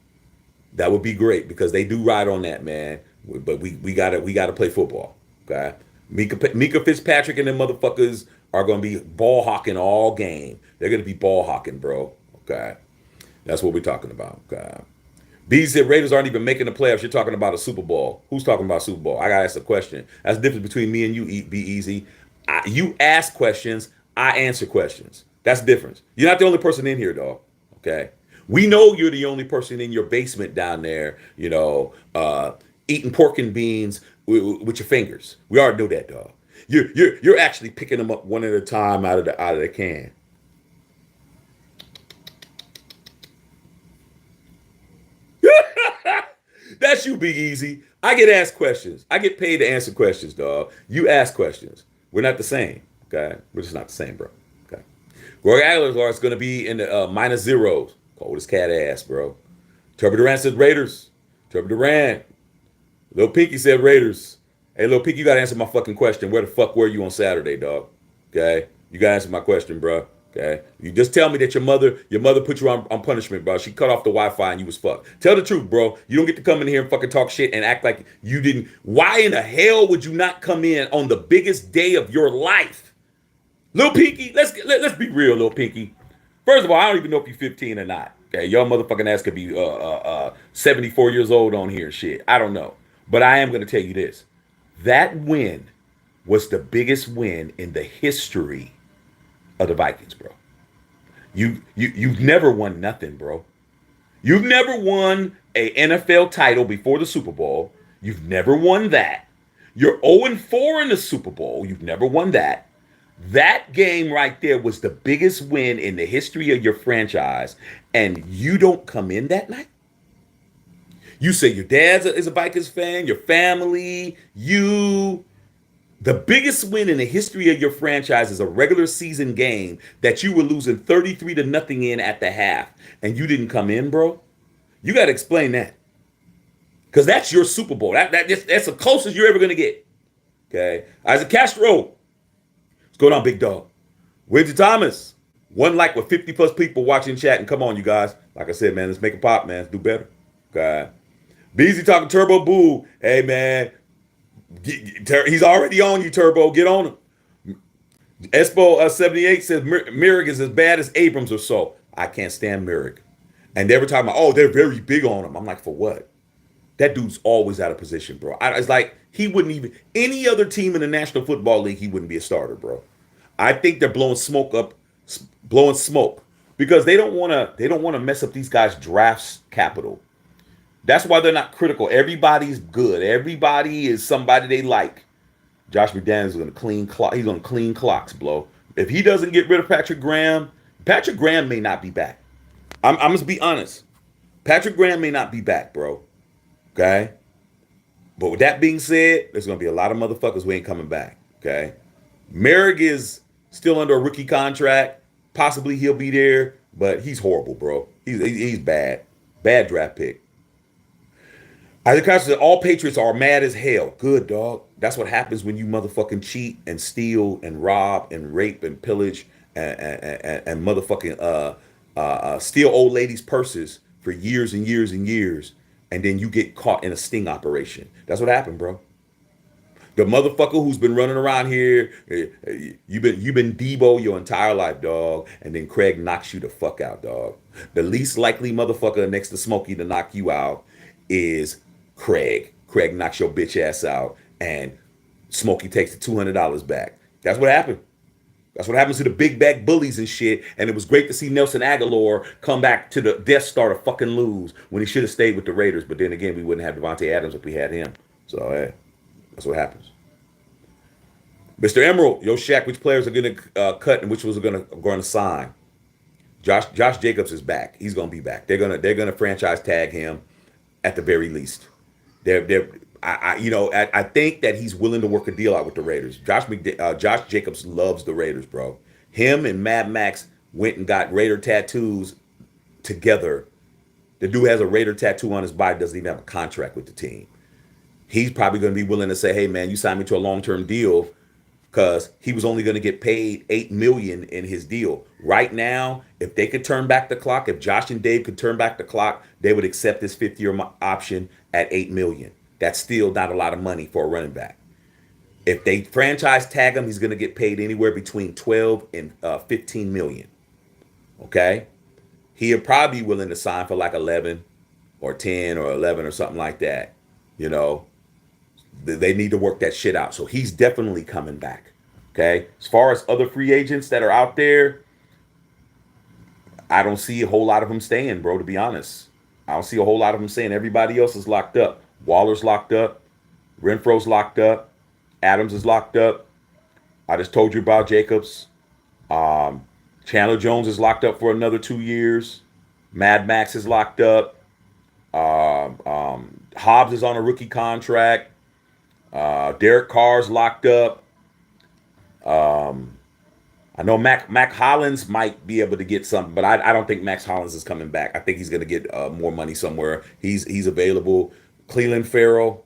That would be great because they do ride on that, man. But we gotta play football, okay? Mika Fitzpatrick and them motherfuckers are going to be ball hawking all game. They're going to be ball hawking, bro. Okay. That's what we're talking about. Okay. B said Raiders aren't even making the playoffs. You're talking about a Super Bowl. Who's talking about Super Bowl? I got to ask a question. That's the difference between me and you, Be Easy. You ask questions, I answer questions. That's the difference. You're not the only person in here, dog. Okay. We know you're the only person in your basement down there, eating pork and beans with your fingers. We already know that, dog. You're actually picking them up one at a time out of the can. That's you, Big Easy. I get asked questions. I get paid to answer questions, dog. You ask questions. We're not the same. Okay, we're just not the same, bro. Okay. Roy Aguilar is going to be in the minus zeros. Cold as cat ass, bro. Turbo Duran said Raiders. Turbo Duran. Lil Pinky said Raiders. Hey, Lil Pinky, you got to answer my fucking question. Where the fuck were you on Saturday, dog? Okay, you got to answer my question, bro. Okay, you just tell me that your mother put you on punishment, bro. She cut off the Wi-Fi and you was fucked. Tell the truth, bro. You don't get to come in here and fucking talk shit and act like you didn't. Why in the hell would you not come in on the biggest day of your life, Lil Pinky? Let's be real, Lil Pinky. First of all, I don't even know if you're 15 or not. Okay, your motherfucking ass could be 74 years old on here, shit. I don't know, but I am gonna tell you this: that win was the biggest win in the history of the Vikings, bro. You've never won nothing, bro. You've never won a NFL title before the Super Bowl. You've never won that. You're 0-4 in the Super Bowl. You've never won that. That game right there was the biggest win in the history of your franchise, and you don't come in that night? You say your dad is a Vikings fan, your family, you. The biggest win in the history of your franchise is a regular season game that you were losing 33 to nothing in at the half, and you didn't come in, bro. You got to explain that, because that's your Super Bowl. That's the closest you're ever gonna get. Okay, Isaac Castro, what's going on, big dog? Winter Thomas, one like with 50 plus people watching chat, and come on, you guys. Like I said, man, let's make it pop, man. Let's do better. Okay, Beezy talking Turbo Boo. Hey, man. He's already on you, Turbo. Get on him. Espo 78 says Merrick is as bad as Abrams or so. I can't stand Merrick. And they were talking about, oh, they're very big on him. I'm like, for what? That dude's always out of position, bro. It's like he wouldn't even, any other team in the National Football League, he wouldn't be a starter, bro. I think they're blowing smoke because they don't want to mess up these guys' drafts capital. That's why they're not critical. Everybody's good. Everybody is somebody they like. Josh McDaniels is going to clean clock. He's going to clean clocks, bro. If he doesn't get rid of Patrick Graham may not be back. I'm just be honest. Patrick Graham may not be back, bro. Okay? But with that being said, there's going to be a lot of motherfuckers who ain't coming back. Okay? Merrick is still under a rookie contract. Possibly he'll be there, but he's horrible, bro. He's bad. Bad draft pick. Isaac Castro said all Patriots are mad as hell. Good, dog. That's what happens when you motherfucking cheat and steal and rob and rape and pillage and motherfucking steal old ladies' purses for years and years and years, and then you get caught in a sting operation. That's what happened, bro. The motherfucker who's been running around here, you've been Debo your entire life, dog, and then Craig knocks you the fuck out, dog. The least likely motherfucker next to Smokey to knock you out is Craig. Craig knocks your bitch ass out, and Smokey takes the $200 back. That's what happened. That's what happens to the big bag bullies and shit. And it was great to see Nelson Aguilar come back to the Death Star to fucking lose when he should have stayed with the Raiders. But then again, we wouldn't have Devontae Adams if we had him. So, hey, that's what happens. Mr. Emerald, yo, Shaq, which players are going to cut and which ones are going to sign? Josh Jacobs is back. He's going to be back. They're gonna franchise tag him at the very least. I think that he's willing to work a deal out with the Raiders. Josh Jacobs loves the Raiders, bro. Him and Mad Max went and got Raider tattoos together. The dude has a Raider tattoo on his body, doesn't even have a contract with the team. He's probably going to be willing to say, hey, man, you signed me to a long-term deal, because he was only going to get paid $8 million in his deal. Right now, if they could turn back the clock, if Josh and Dave could turn back the clock, they would accept this fifth-year option at $8 million. That's still not a lot of money for a running back. If they franchise tag him, he's going to get paid anywhere between 12 and 15 million. Okay? He'll probably be willing to sign for like 11 or 10 or 11 or something like that. You know, they need to work that shit out. So he's definitely coming back. Okay. As far as other free agents that are out there, I don't see a whole lot of them staying, bro, to be honest. I don't see a whole lot of them staying. Everybody else is locked up. Waller's locked up. Renfro's locked up. Adams is locked up. I just told you about Jacobs. Um, Chandler Jones is locked up for another 2 years. Mad Max is locked up. Hobbs is on a rookie contract. Derek Carr's locked up. I know Mac Hollins might be able to get something, but I don't think Max Hollins is coming back. I think he's going to get more money somewhere. He's available. Cleveland Farrell,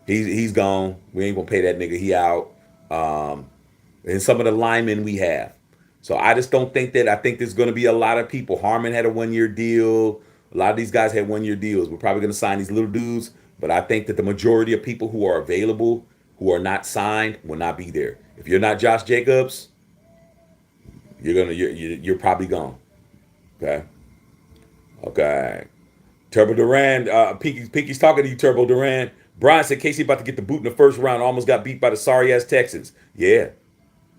he's gone. We ain't gonna pay that nigga. He out. And some of the linemen we have. So I just don't think that. I think there's going to be a lot of people. Harmon had a 1 year deal. A lot of these guys had 1 year deals. We're probably going to sign these little dudes, but I think that the majority of people who are available, who are not signed, will not be there. If you're not Josh Jacobs, you're probably gone. Okay. Okay. Turbo Duran, Pinky's talking to you, Turbo Duran. Brian said Casey about to get the boot in the first round. Almost got beat by the sorry ass Texans. Yeah,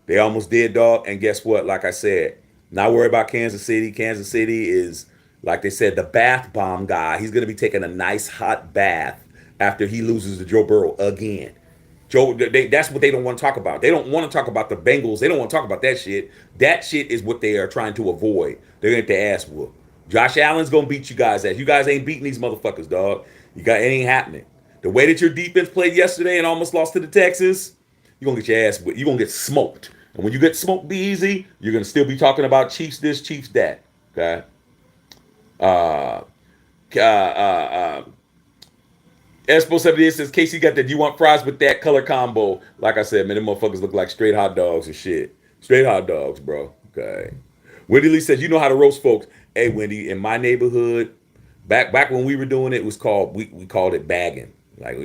they almost did, dog. And guess what? Like I said, not worry about Kansas City. Kansas City is, like they said, the bath bomb guy. He's gonna be taking a nice hot bath after he loses to Joe Burrow again. That's what they don't want to talk about. They don't want to talk about the Bengals. They don't want to talk about that shit. That shit is what they are trying to avoid. They're going to get their ass whooped. Josh Allen's going to beat you guys' ass. You guys ain't beating these motherfuckers, dog. It ain't happening. The way that your defense played yesterday and almost lost to the Texans, you're going to get your ass whipped. You're going to get smoked. And when you get smoked, be easy, you're going to still be talking about Chiefs this, Chiefs that. Okay? Espo 78 says, Casey got that. Do you want fries with that color combo? Like I said, man, them motherfuckers look like straight hot dogs and shit. Straight hot dogs, bro. Okay. Wendy Lee says, you know how to roast folks. Hey, Wendy, in my neighborhood, back when we were doing it, it was called, we called it bagging. Like,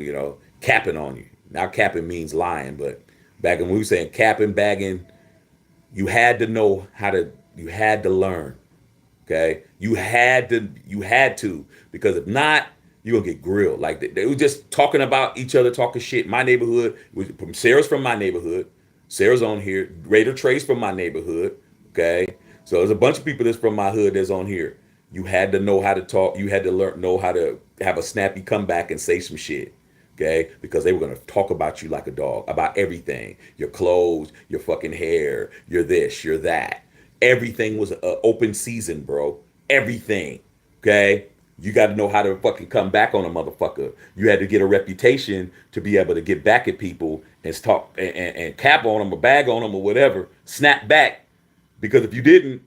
capping on you. Now capping means lying, but back when we were saying capping, bagging, you had to know you had to learn. Okay? You had to, because if not, you're gonna get grilled. Like they were just talking about each other, talking shit. My neighborhood, Sarah's from my neighborhood. Sarah's on here. Raider Trey's from my neighborhood. Okay. So there's a bunch of people that's from my hood that's on here. You had to know how to talk. You had to know how to have a snappy comeback and say some shit. Okay. Because they were gonna talk about you like a dog, about everything. Your clothes, your fucking hair, your this, your that. Everything was an open season, bro. Everything. Okay. You got to know how to fucking come back on a motherfucker. You had to get a reputation to be able to get back at people and talk and cap on them or bag on them or whatever. Snap back, because if you didn't,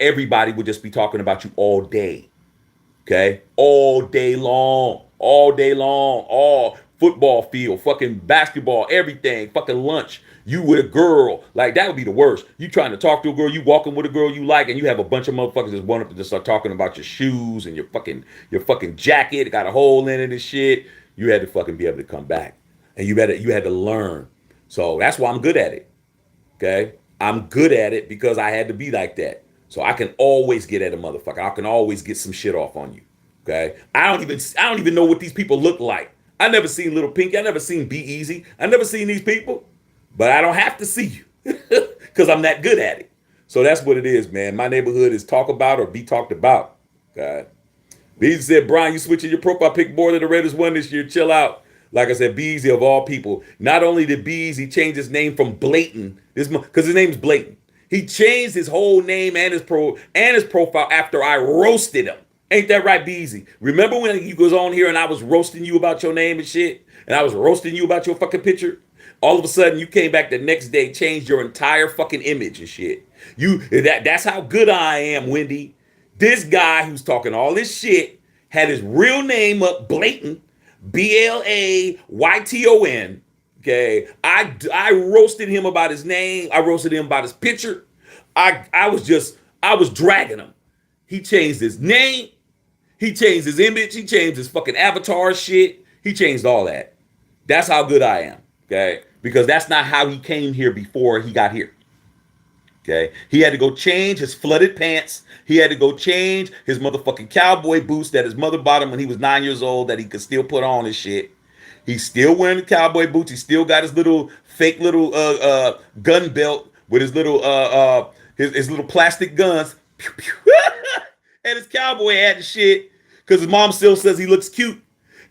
everybody would just be talking about you all day. Okay, all day long, all football field, fucking basketball, everything, fucking lunch. You with a girl, like that would be the worst. You trying to talk to a girl, you walking with a girl you like, and you have a bunch of motherfuckers that want to just start talking about your shoes and your fucking jacket, it got a hole in it and shit. You had to fucking be able to come back, and you had to learn. So that's why I'm good at it. Okay, I'm good at it because I had to be like that. So I can always get at a motherfucker. I can always get some shit off on you. Okay, I don't even know what these people look like. I never seen Little Pinky. I never seen Be Easy. I never seen these people. But I don't have to see you because I'm that good at it. So that's what it is, man. My neighborhood is talk about or be talked about. Okay. Beezy said, Brian, you switching your profile pick more than the Raiders won this year. Chill out. Like I said, Beezy of all people. Not only did Beezy change his name from Blatant, because his name's Blatant. He changed his whole name and his profile after I roasted him. Ain't that right, Beezy? Remember when you was on here and I was roasting you about your name and shit? And I was roasting you about your fucking picture? All of a sudden, you came back the next day, changed your entire fucking image and shit. That's how good I am, Wendy. This guy who's talking all this shit had his real name up, Blatant, Blayton. Okay, I roasted him about his name. I roasted him about his picture. I was dragging him. He changed his name. He changed his image. He changed his fucking avatar shit. He changed all that. That's how good I am. Okay. Because that's not how he came here before he got here. Okay. He had to go change his flooded pants. He had to go change his motherfucking cowboy boots that his mother bought him when he was 9 years old that he could still put on his shit. He's still wearing the cowboy boots. He still got his little fake little gun belt with his little his little plastic guns, pew, pew. And his cowboy hat and shit, because his mom still says he looks cute,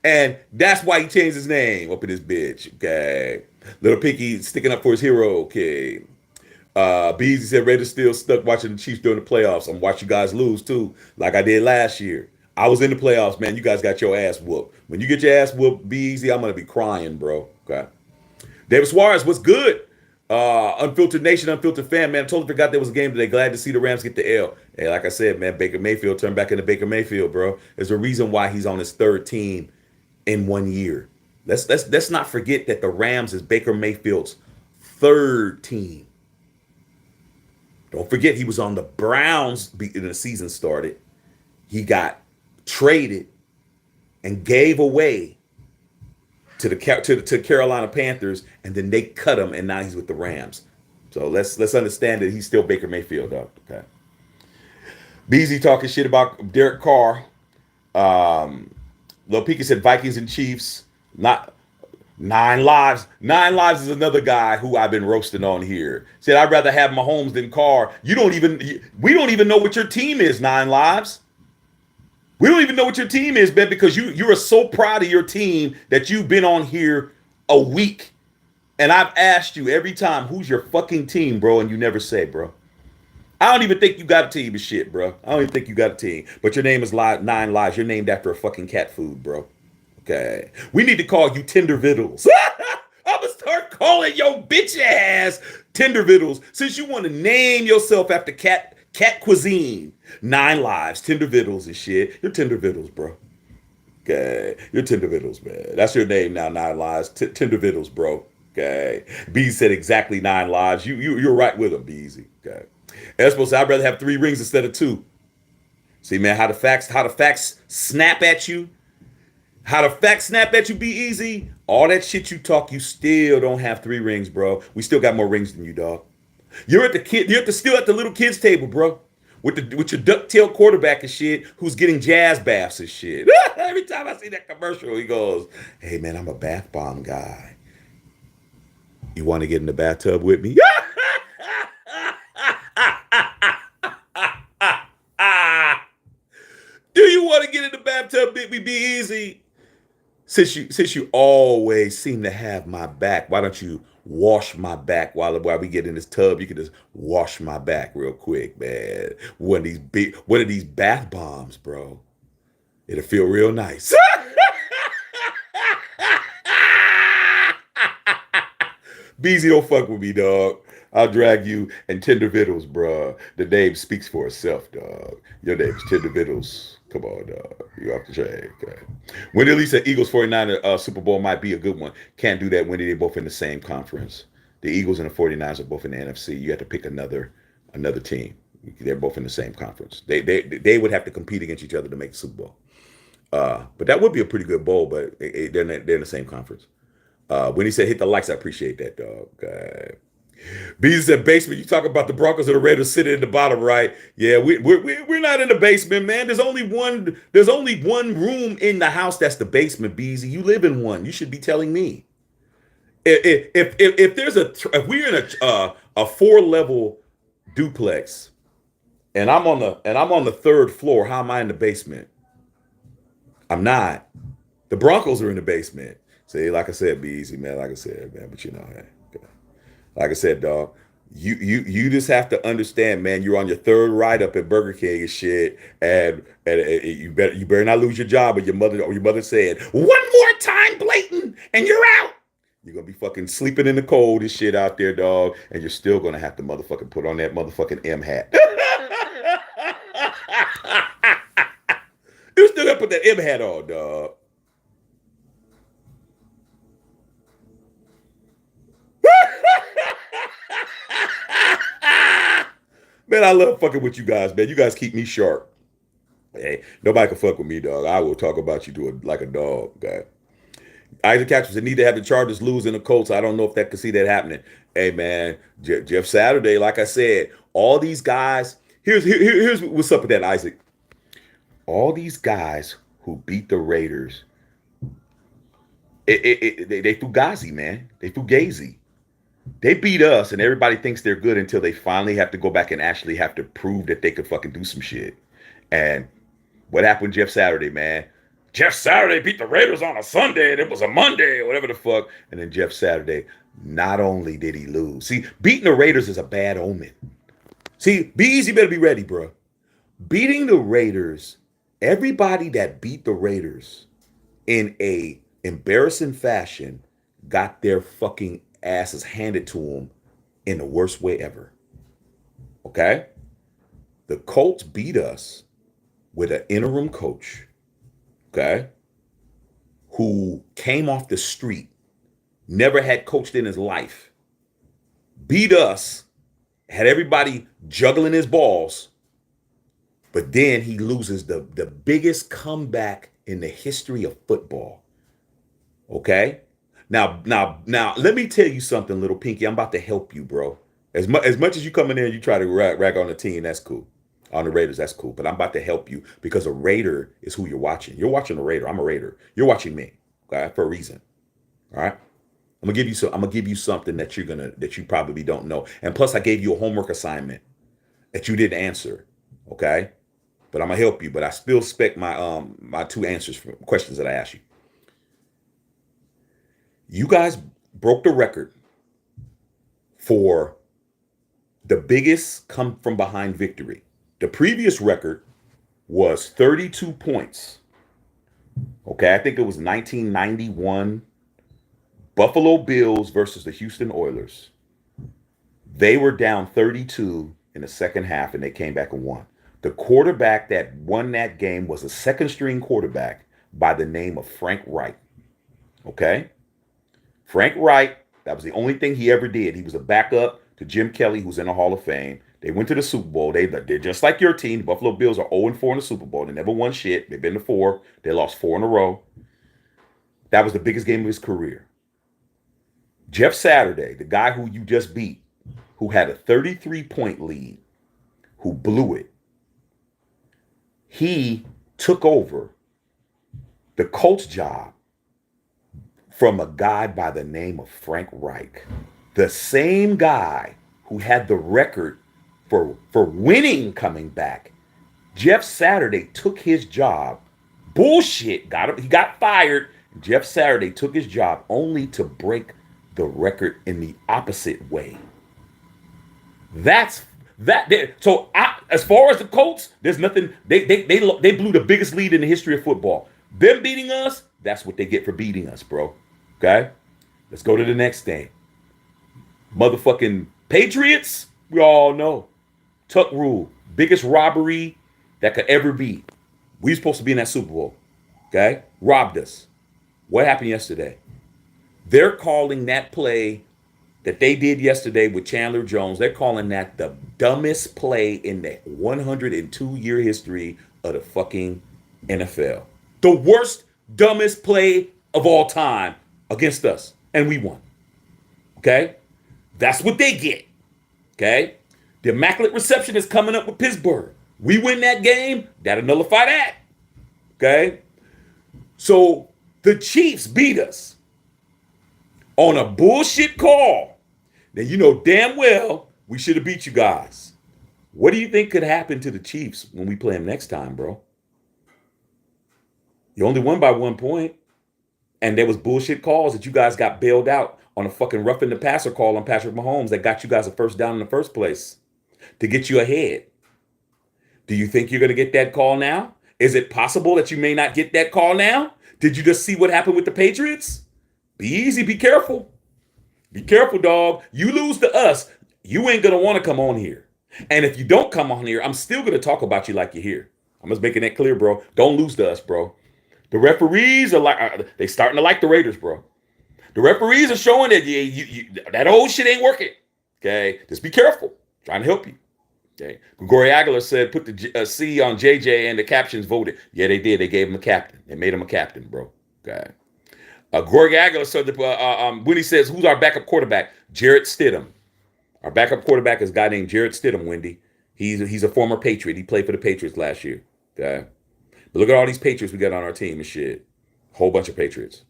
and that's why he changed his name up in this bitch. Okay, little Pinky sticking up for his hero. Okay. Beasley said Raiders still stuck watching the Chiefs during the playoffs. I'm watching you guys lose too, like I did last year. I was in the playoffs, man. You guys got your ass whooped. When you get your ass whooped, Beasley, I'm gonna be crying, bro. Okay. David Suarez, what's good? Unfiltered Nation, Unfiltered Fan, man. I totally forgot there was a game today. Glad to see the Rams get the L. Hey, like I said, man, Baker Mayfield turned back into Baker Mayfield, bro. There's a reason why he's on his third team in 1 year. Let's not forget that the Rams is Baker Mayfield's third team. Don't forget he was on the Browns when the season started. He got traded and gave away to the Carolina Panthers, and then they cut him, and now he's with the Rams. So let's understand that he's still Baker Mayfield, though. Okay. Beasley talking shit about Derek Carr. Lil Peaky said Vikings and Chiefs. Not Nine Lives. Nine Lives is another guy who I've been roasting on here. Said I'd rather have Mahomes than Carr. We don't even know what your team is, Nine Lives. We don't even know what your team is, man, because you are so proud of your team that you've been on here a week. And I've asked you every time, who's your fucking team, bro? And you never say, bro. I don't even think you got a team of shit, bro. I don't even think you got a team. But your name is Nine Lives. You're named after a fucking cat food, bro. Okay. We need to call you Tender Vittles. I'm going to start calling your bitch ass Tender Vittles since you want to name yourself after cat cuisine. Nine Lives, Tender Vittles and shit. You're Tender Vittles, bro. Okay. You're Tender Vittles, man. That's your name now, Nine Lives. Tender Vittles, bro. Okay. Beezy said exactly 9 lives. You're right with him, Beezy. Okay. Espo said, I'd rather have 3 rings instead of 2. See, man, how the facts snap at you. How the facts snap at you, be easy. All that shit you talk, you still don't have 3 rings, bro. We still got more rings than you, dog. You're still at the little kids table, bro. With your ducktail quarterback and shit, who's getting jazz baths and shit. Every time I see that commercial, he goes, "Hey man, I'm a bath bomb guy. You want to get in the bathtub with me?" Do you want to get in the bathtub with me? Be easy. Since you always seem to have my back, why don't you wash my back while we get in this tub? You can just wash my back real quick, man. One of these bath bombs, bro. It'll feel real nice. Beezy, don't fuck with me, dog. I'll drag you and Tender Vittles, bro. The name speaks for itself, dog. Your name's Tender Vittles. Come on, dog. You off the train. Okay. Wendy Lee said Eagles 49er Super Bowl might be a good one. Can't do that, Wendy. They're both in the same conference. The Eagles and the 49ers are both in the NFC. You have to pick another team. They're both in the same conference. They would have to compete against each other to make the Super Bowl. But that would be a pretty good bowl, but they're in the same conference. When he said hit the likes, I appreciate that, dog. Bees said basement. You talk about the Broncos or the Raiders sitting in the bottom right. Yeah, we're not in the basement, man. There's only one room in the house that's the basement, Beezy. You live in one. You should be telling me. If we're in a 4-level duplex and I'm on the 3rd floor, how am I in the basement? I'm not. The Broncos are in the basement. See, like I said, be easy, man. Like I said, man, but you know, hey, like I said, dog, you just have to understand, man. You're on your 3rd ride up at Burger King and shit, and you better not lose your job. Or your mother said, "One more time, blatant, and you're out." You're gonna be fucking sleeping in the cold and shit out there, dog, and you're still gonna have to motherfucking put on that motherfucking M hat. You still gotta put that M hat on, dog. Man, I love fucking with you guys, man. You guys keep me sharp. Hey, nobody can fuck with me, dog. I will talk about you like a dog, guy. Isaac Catchers need to have the Chargers lose in the Colts. I don't know if that could see that happening. Hey, man, Jeff Saturday, like I said, all these guys. Here's what's up with that, Isaac. All these guys who beat the Raiders, they Fugazi, man. They Fugazi. They beat us, and everybody thinks they're good until they finally have to go back and actually have to prove that they could fucking do some shit. And what happened Jeff Saturday, man? Jeff Saturday beat the Raiders on a Sunday, and it was a Monday, or whatever the fuck. And then Jeff Saturday, not only did he lose. See, beating the Raiders is a bad omen. See, be easy, better be ready, bro. Beating the Raiders, everybody that beat the Raiders in a embarrassing fashion got their fucking asses handed to them in the worst way ever. Okay? The Colts beat us with an interim coach, okay, who came off the street, never had coached in his life, beat us, had everybody juggling his balls, but then he loses the biggest comeback in the history of football. Okay? Now, let me tell you something, little Pinky. I'm about to help you, bro. As much as you come in there and you try to rag on the team, that's cool. On the Raiders, that's cool. But I'm about to help you because a Raider is who you're watching. You're watching a Raider. I'm a Raider. You're watching me, okay, for a reason. All right? I'm gonna give you something that you probably don't know. And plus, I gave you a homework assignment that you didn't answer. Okay? But I'm gonna help you. But I still expect my two answers for questions that I asked you. You guys broke the record for the biggest come from behind victory. The previous record was 32 points. Okay, I think it was 1991 Buffalo Bills versus the Houston Oilers. They were down 32 in the second half and they came back and won. The quarterback that won that game was a second string quarterback by the name of Frank Reich. Okay? Frank Reich, that was the only thing he ever did. He was a backup to Jim Kelly, who's in the Hall of Fame. They went to the Super Bowl. They're just like your team. The Buffalo Bills are 0-4 in the Super Bowl. They never won shit. They've been to 4. They lost 4 in a row. That was the biggest game of his career. Jeff Saturday, the guy who you just beat, who had a 33-point lead, who blew it, he took over the Colts job from a guy by the name of Frank Reich. The same guy who had the record for winning coming back. Jeff Saturday took his job. Bullshit. He got fired. Jeff Saturday took his job only to break the record in the opposite way. That's that. So as far as the Colts, there's nothing. They blew the biggest lead in the history of football. Them beating us, that's what they get for beating us, bro. Okay? Let's go to the next thing. Motherfucking Patriots, we all know. Tuck rule. Biggest robbery that could ever be. We were supposed to be in that Super Bowl. Okay? Robbed us. What happened yesterday? They're calling that play that they did yesterday with Chandler Jones, they're calling that the dumbest play in the 102-year history of the fucking NFL. The worst, dumbest play of all time against us. And we won. Okay? That's what they get. Okay? The Immaculate Reception is coming up with Pittsburgh. We win that game, that'll nullify that. Okay? So the Chiefs beat us on a bullshit call. Now, you know damn well we should have beat you guys. What do you think could happen to the Chiefs when we play them next time, bro? You only won by 1 point. And there was bullshit calls that you guys got bailed out on a fucking roughing the passer call on Patrick Mahomes that got you guys a first down in the first place to get you ahead. Do you think you're going to get that call now? Is it possible that you may not get that call now? Did you just see what happened with the Patriots? Be easy, be careful. Be careful, dog. You lose to us, you ain't going to want to come on here. And if you don't come on here, I'm still going to talk about you like you're here. I'm just making that clear, bro. Don't lose to us, bro. The referees are they starting to like the Raiders, bro. The referees are showing that that old shit ain't working. Okay, just be careful. I'm trying to help you. Okay, Gregory Aguilar said put the C on JJ and the captions voted. Yeah, they did. They gave him a captain. They made him a captain, bro. Okay. Gregory Aguilar said when he says who's our backup quarterback, Jarrett Stidham. Our backup quarterback is a guy named Jarrett Stidham. Wendy, he's a former Patriot. He played for the Patriots last year. Okay. But look at all these Patriots we got on our team and shit. Whole bunch of Patriots.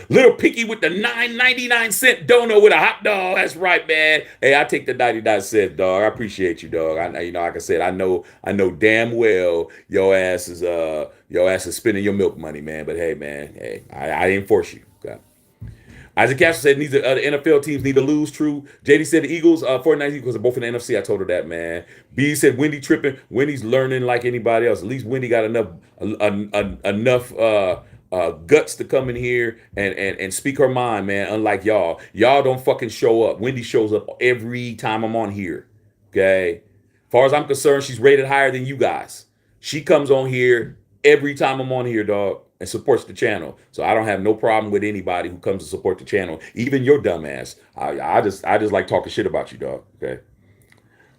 Little Picky with the 9.99 dono with a hot dog. That's right, man. Hey, I take the 99 cents, dog. I appreciate you, dog. Like I said, I know damn well your ass is spending your milk money, man. But hey, man, hey, I didn't force you. Okay. Isaac Castro said the NFL teams need to lose. True. JD said the Eagles, 49ers Eagles are both in the NFC. I told her that, man. B said Wendy tripping. Wendy's learning like anybody else. At least Wendy got enough guts to come in here and speak her mind, man. Unlike y'all. Y'all don't fucking show up. Wendy shows up every time I'm on here. Okay. As far as I'm concerned, she's rated higher than you guys. She comes on here every time I'm on here, dog, and supports the channel. So I don't have no problem with anybody who comes to support the channel, even your dumb ass. I just like talking shit about you, dog. Okay.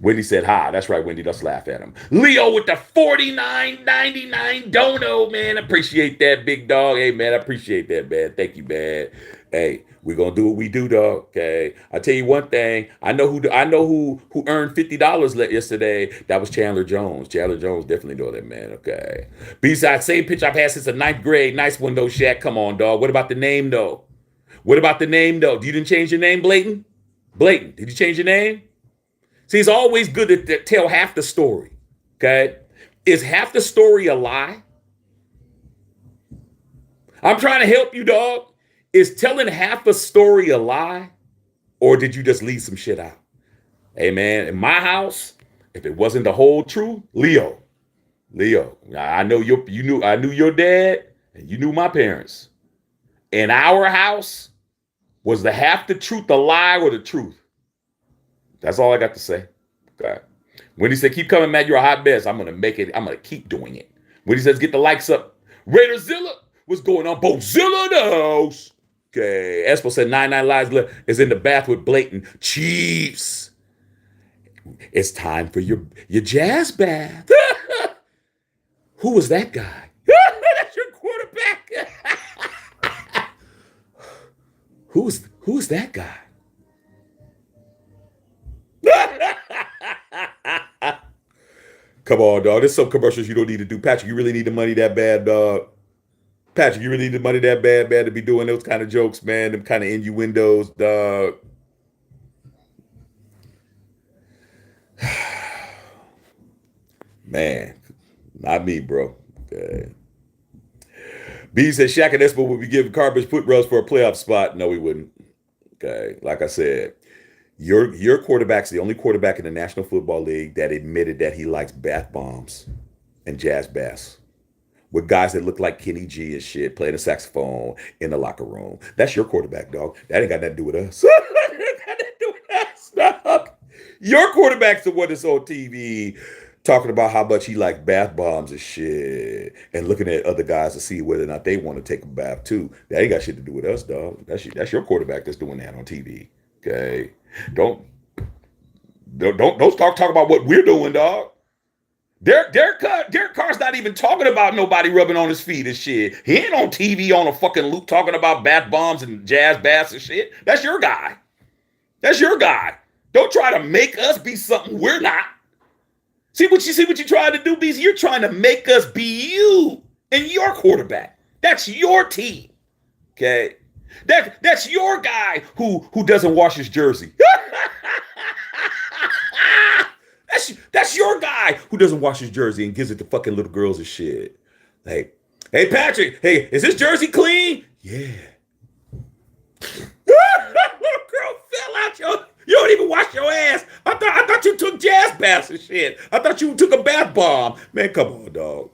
Wendy said hi. That's right, Wendy. Let's laugh at him. Leo with the 49.99 dono, man. Appreciate that, big dog. Hey, man, I appreciate that, man. Thank you, man. Hey, we're gonna do what we do, dog. Okay. I tell you one thing. I know who earned $50 yesterday. That was Chandler Jones. Chandler Jones definitely know that, man. Okay. Besides, same pitch I've had since the 9th grade. Nice one, though, Shaq. Come on, dog. What about the name, though? What about the name, though? You didn't change your name, Blatant? Blatant, did you change your name? See, it's always good to tell half the story, okay? Is half the story a lie? I'm trying to help you, dog. Is telling half a story a lie? Or did you just leave some shit out? Hey, man, in my house, if it wasn't the whole truth, Leo, I know I knew your dad, and you knew my parents. In our house, was the half the truth a lie or the truth? That's all I got to say. Okay. When he said, keep coming, Matt, you're a hot mess, I'm going to make it. I'm going to keep doing it. When he says, get the likes up. Raiderzilla, what's going on? Bozilla knows. Okay. Espo said, 99 Lives is in the bath with Blatant. Chiefs. It's time for your jazz bath. Who was that guy? That's your quarterback. Who's that guy? Come on, dog. There's some commercials you don't need to do. Patrick, you really need the money that bad, dog. Patrick, you really need the money that bad, to be doing those kind of jokes, man. Them kind of innuendos, dog. Man, not me, bro. Okay. B said Shaq and Espo would be giving Carbage foot rubs for a playoff spot. No, we wouldn't. Okay. Like I said, your quarterback's the only quarterback in the National Football League that admitted that he likes bath bombs and jazz bass with guys that look like Kenny G and shit playing a saxophone in the locker room. That's your quarterback, dog. That ain't got nothing to do with us. That ain't got nothing to do with us, dog. Your quarterback's the one that's on TV talking about how much he likes bath bombs and shit and looking at other guys to see whether or not they want to take a bath too. That ain't got shit to do with us, dog. That's your quarterback that's doing that on TV. Okay. Don't talk about what we're doing, dog. Derek Carr's not even talking about nobody rubbing on his feet and shit. He ain't on TV on a fucking loop talking about bath bombs and jazz baths and shit. That's your guy. That's your guy. Don't try to make us be something we're not. See what you trying to do, BZ? You're trying to make us be you and your quarterback. That's your team. Okay? That's your guy who doesn't wash his jersey. That's your guy who doesn't wash his jersey and gives it to fucking little girls and shit. Like, hey Patrick, hey, is this jersey clean? Yeah. Little girl fell out you don't even wash your ass. I thought you took jazz baths and shit. I thought you took a bath bomb. Man, come on, dog.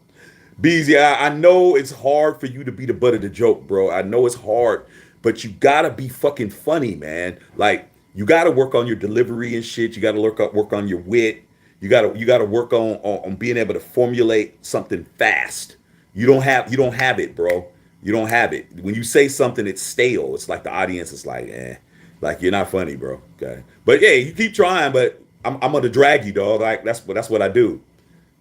Beezy, I know it's hard for you to be the butt of the joke, bro. I know it's hard, but you gotta be fucking funny, man. Like, you gotta work on your delivery and shit. You gotta work on your wit. You gotta work on being able to formulate something fast. You don't have it, bro. You don't have it. When you say something, it's stale. It's like the audience is like, like you're not funny, bro. Okay, but yeah, you keep trying. But I'm gonna drag you, dog. Like that's what I do.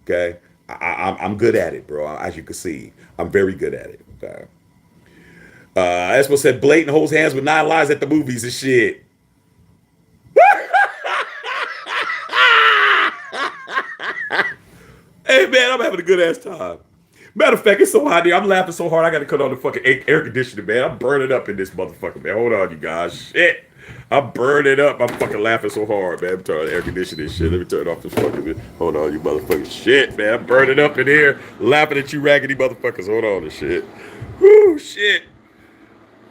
Okay, I'm good at it, bro. As you can see, I'm very good at it. Okay. Espo said Blatant holds hands with 9 Lives at the movies and shit. Hey man, I'm having a good ass time. Matter of fact, it's so hot here. I'm laughing so hard I gotta cut on the fucking air conditioner, man. I'm burning up in this motherfucker, man. Hold on, you guys. Shit. I'm burning up. I'm fucking laughing so hard, man. I'm turning the air conditioning shit. Let me turn off this fucking. Hold on, you motherfucking shit, man. I'm burning up in here, laughing at you raggedy motherfuckers. Hold on, this shit. Whoo, shit.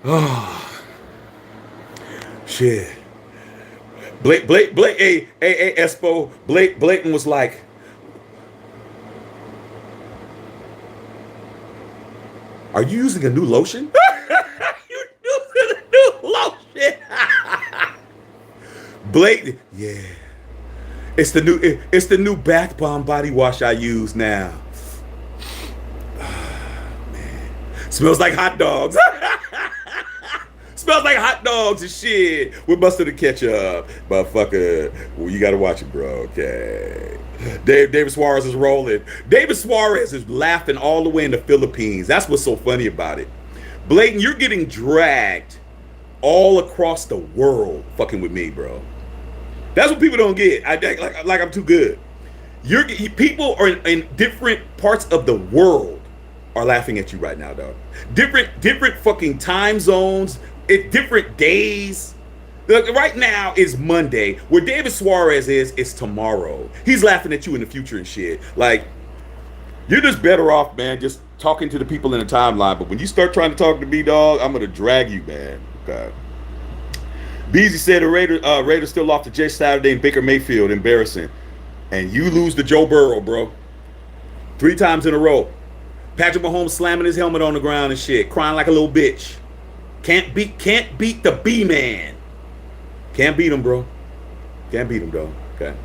Oh, shit. Blake, hey, Espo. Blatant was like, are you using a new lotion? You using a new lotion? Blake, yeah. It's the new bath bomb body wash I use now. Man. Smells like hot dogs. Smells like hot dogs and shit with mustard and ketchup. Motherfucker, well, you gotta watch it, bro, okay? David Suarez is rolling. David Suarez is laughing all the way in the Philippines. That's what's so funny about it. Blatant, you're getting dragged all across the world fucking with me, bro. That's what people don't get. Like I'm too good. People are in different parts of the world are laughing at you right now, dog. Different fucking time zones. It's different days. Look, right now is Monday. Where David Suarez is tomorrow. He's laughing at you in the future and shit. Like, you're just better off, man, just talking to the people in the timeline. But when you start trying to talk to me, dog, I'm gonna drag you, man. Okay. Beasley said the Raiders still lost to Jay Saturday and Baker Mayfield. Embarrassing. And you lose to Joe Burrow, bro. 3 times in a row. Patrick Mahomes slamming his helmet on the ground and shit, crying like a little bitch. Can't beat the B-man. Can't beat him, bro. Can't beat him, dog. Okay.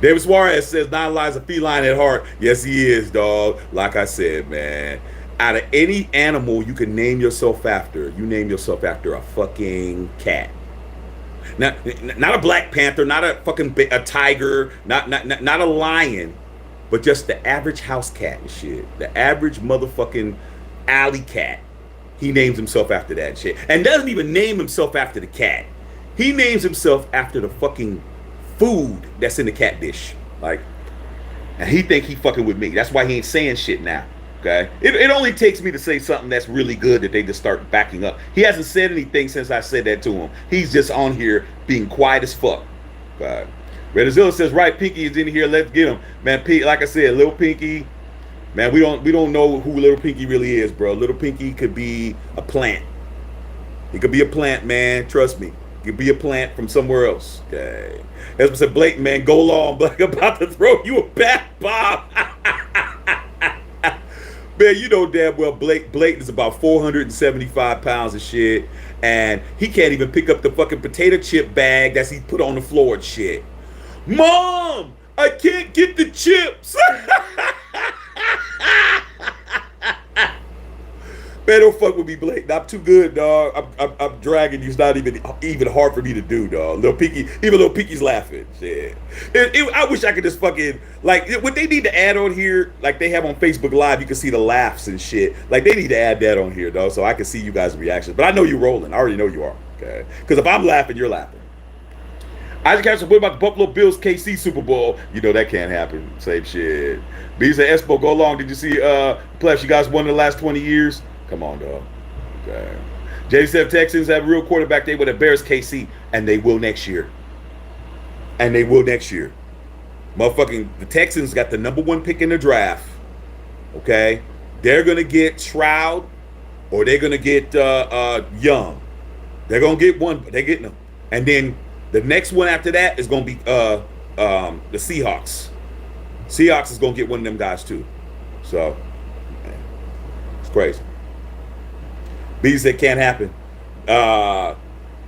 David Suarez says 9 lives a feline at heart. Yes, he is, dog. Like I said, man. Out of any animal you can name yourself after, you name yourself after a fucking cat. Not a Black Panther, not a fucking a tiger, not a lion, but just the average house cat and shit. The average motherfucking alley cat. He names himself after that shit. And doesn't even name himself after the cat. He names himself after the fucking food that's in the cat dish. Like, and he think he fucking with me. That's why he ain't saying shit now. Okay? It only takes me to say something that's really good that they just start backing up. He hasn't said anything since I said that to him. He's just on here being quiet as fuck. Okay? Redazilla says, right, Pinky is in here. Let's get him. Man, like I said, Little Pinky, man, we don't know who Little Pinky really is, bro. Little Pinky could be a plant. He could be a plant, man. Trust me. He could be a plant from somewhere else. Okay. As I said, Blake, man, go long. Blake about to throw you a bath bomb. Man, you know damn well Blake is about 475 pounds of shit, and he can't even pick up the fucking potato chip bag that's he put on the floor and shit. Mom, I can't get the chips. Man, don't fuck with me, Blake. I'm too good, dog. I'm dragging you. It's not even hard for me to do, dog. Little Pinky's laughing. Shit. I wish I could just fucking, like, what they need to add on here, like they have on Facebook Live, you can see the laughs and shit. Like, they need to add that on here, dog, so I can see you guys' reactions. But I know you're rolling. I already know you are, okay? Because if I'm laughing, you're laughing. Isaac Harrison, what about the Buffalo Bills KC Super Bowl? You know that can't happen. Same shit. B said, Espo, go along. Did you see playoffs? You guys won in the last 20 years? Come on, dog. Okay. J7 Texans have a real quarterback. They would embarrass KC, and they will next year. Motherfucking, the Texans got the #1 pick in the draft. Okay? They're going to get Stroud, or they're going to get Young. They're going to get one, but they're getting them. And then the next one after that is going to be the Seahawks. Seahawks is going to get one of them guys, too. So, man, it's crazy. B said can't happen.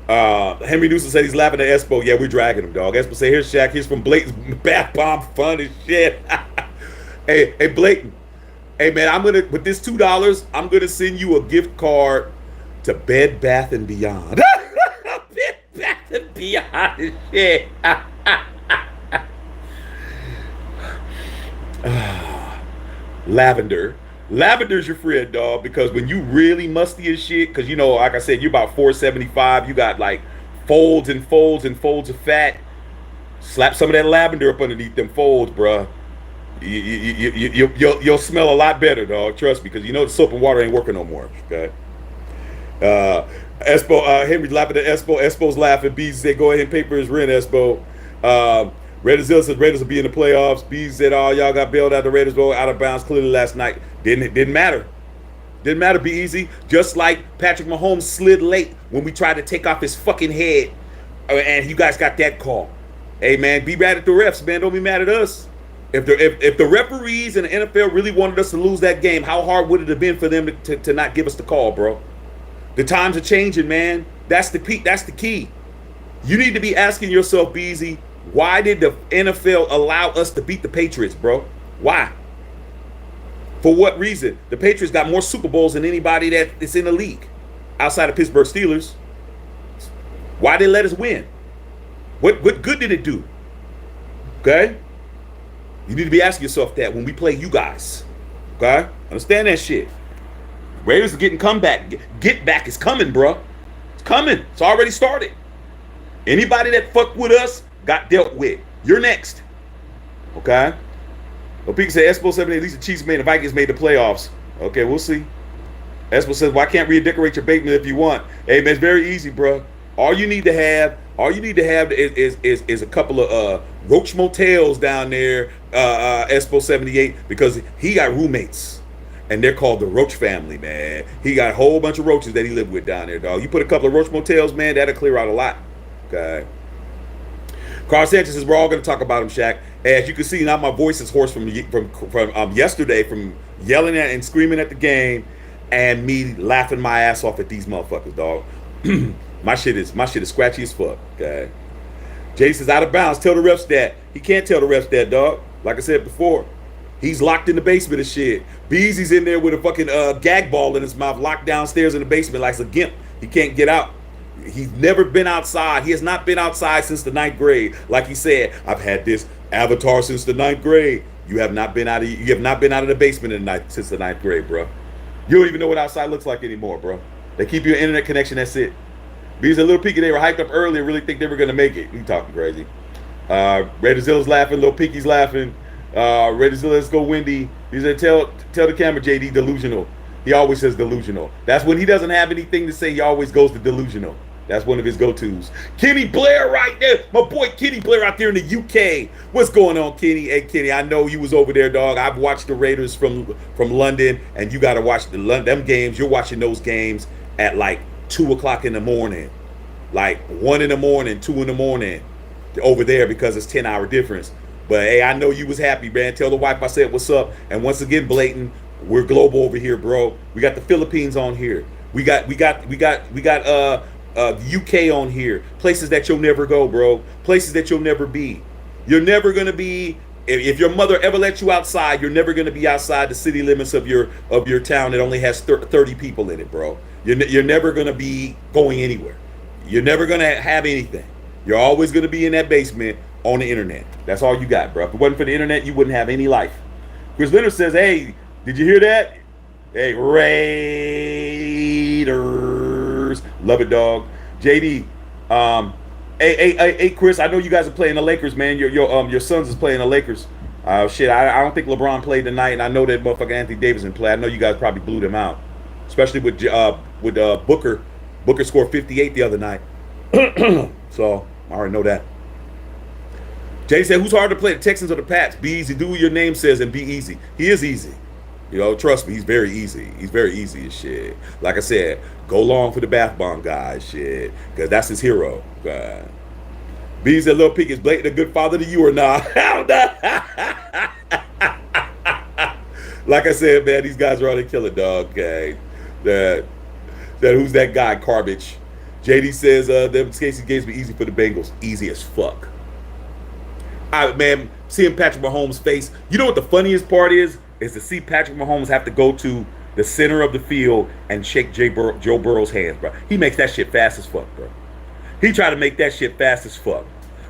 Henry Newsom said he's laughing at Espo. Yeah, we're dragging him, dog. Espo said, here's Shaq. Here's from Blake's bath bomb fun and shit. Hey, Blake. Hey, man, with this $2, I'm gonna send you a gift card to Bed Bath and Beyond. Bed Bath and Beyond and shit. Lavender. Lavender's your friend, dog, because when you really musty as shit, because, you know, like I said, you're about 475, you got like folds and folds and folds of fat. Slap some of that lavender up underneath them folds, bruh. You'll smell a lot better, dog. Trust me, because you know the soap and water ain't working no more. Okay. Uh, Henry's laughing at Espo. Espo's laughing. Bees said, "Go ahead and pay for his rent, Espo." Raiders said Raiders will be in the playoffs. Bees said, "Oh, y'all got bailed out. The Raiders go out of bounds clearly last night. Didn't matter. Didn't matter. Be easy. Just like Patrick Mahomes slid late when we tried to take off his fucking head, and you guys got that call. Hey man, be mad at the refs, man. Don't be mad at us. If the referees and the NFL really wanted us to lose that game, how hard would it have been for them to not give us the call, bro? The times are changing, man. That's the peak. That's the key. You need to be asking yourself, Beezy, why did the NFL allow us to beat the Patriots, bro? Why? For what reason? The Patriots got more Super Bowls than anybody that's in the league outside of Pittsburgh Steelers. Why did they let us win? What good did it do? Okay? You need to be asking yourself that when we play you guys. Okay? Understand that shit. Raiders are getting comeback. Get back is coming, bro. It's coming. It's already started. Anybody that fucked with us got dealt with. You're next. Okay? Opeka said, Espo 7, at least the Chiefs made the Vikings made the playoffs. Okay, we'll see. Espo says, why can't redecorate your basement if you want? Hey, man, it's very easy, bro. All you need to have is a couple of Roach Motels down there, Espo 78, because he got roommates. And they're called the Roach family, man. He got a whole bunch of roaches that he lived with down there, dog. You put a couple of Roach Motels, man, that'll clear out a lot. Okay. Carl Sanchez says, we're all going to talk about him, Shaq. As you can see, now my voice is hoarse from yesterday, from yelling at and screaming at the game, and me laughing my ass off at these motherfuckers, dog. My shit is scratchy as fuck. Okay. Jay says, out of bounds. Tell the refs that. He can't tell the refs that, dog. Like I said before, he's locked in the basement of shit. Beezy's in there with a fucking gag ball in his mouth, locked downstairs in the basement like a gimp. He can't get out. He's never been outside. He has not been outside since the 9th grade. Like he said, I've had this avatar since the 9th grade. You have not been out of the basement since the 9th grade, bro. You don't even know what outside looks like anymore, bro. They keep you an internet connection. That's it. Because a little Peaky, they were hyped up earlier, really think they were gonna make it. You talking crazy? Raiderzilla's laughing. Little Peaky's laughing. Raiderzilla, let's go, Wendy. He said, tell the camera, JD, delusional. He always says delusional. That's when he doesn't have anything to say. He always goes to delusional. That's one of his go-tos. Kenny Blair right there. My boy Kenny Blair out there in the UK. What's going on, Kenny? Hey, Kenny, I know you was over there, dog. I've watched the Raiders from London, and you got to watch them games. You're watching those games at like 2 o'clock in the morning. Like 1 in the morning, 2 in the morning over there because it's 10-hour difference. But, hey, I know you was happy, man. Tell the wife I said what's up. And once again, Blatant, we're global over here, bro. We got the Philippines on here. We got UK on here, places that you'll never go, bro, places that you'll never be. You're never going to be, if your mother ever let you outside, you're never going to be outside the city limits of your town that only has 30 people in it, bro. You're never going to be going anywhere. You're never going to have anything. You're always going to be in that basement on the internet. That's all you got, bro. If it wasn't for the internet, you wouldn't have any life. Chris Leonard says, hey, did you hear that? Hey, Raiders. Love it, dog. JD, hey, Chris, I know you guys are playing the Lakers, man. Your sons is playing the Lakers. Shit, I don't think LeBron played tonight, and I know that motherfucker Anthony Davis didn't play. I know you guys probably blew them out, especially with Booker. Booker scored 58 the other night. So I already know that. Jay said, who's harder to play, the Texans or the Pats? Be easy. Do what your name says and be easy. He is easy. You know, trust me, he's very easy. He's very easy as shit. Like I said, go long for the bath bomb guy, shit. Because that's his hero. B said, Lil Peak, is Blatant a good father to you or not? Like I said, man, these guys are on the killer, dog. Okay. That who's that guy, Garbage? JD says, them Casey games be easy for the Bengals. Easy as fuck. Man, seeing Patrick Mahomes' face. You know what the funniest part is? Is to see Patrick Mahomes have to go to the center of the field and shake Joe Burrow's hands, bro. He makes that shit fast as fuck, bro. He tried to make that shit fast as fuck.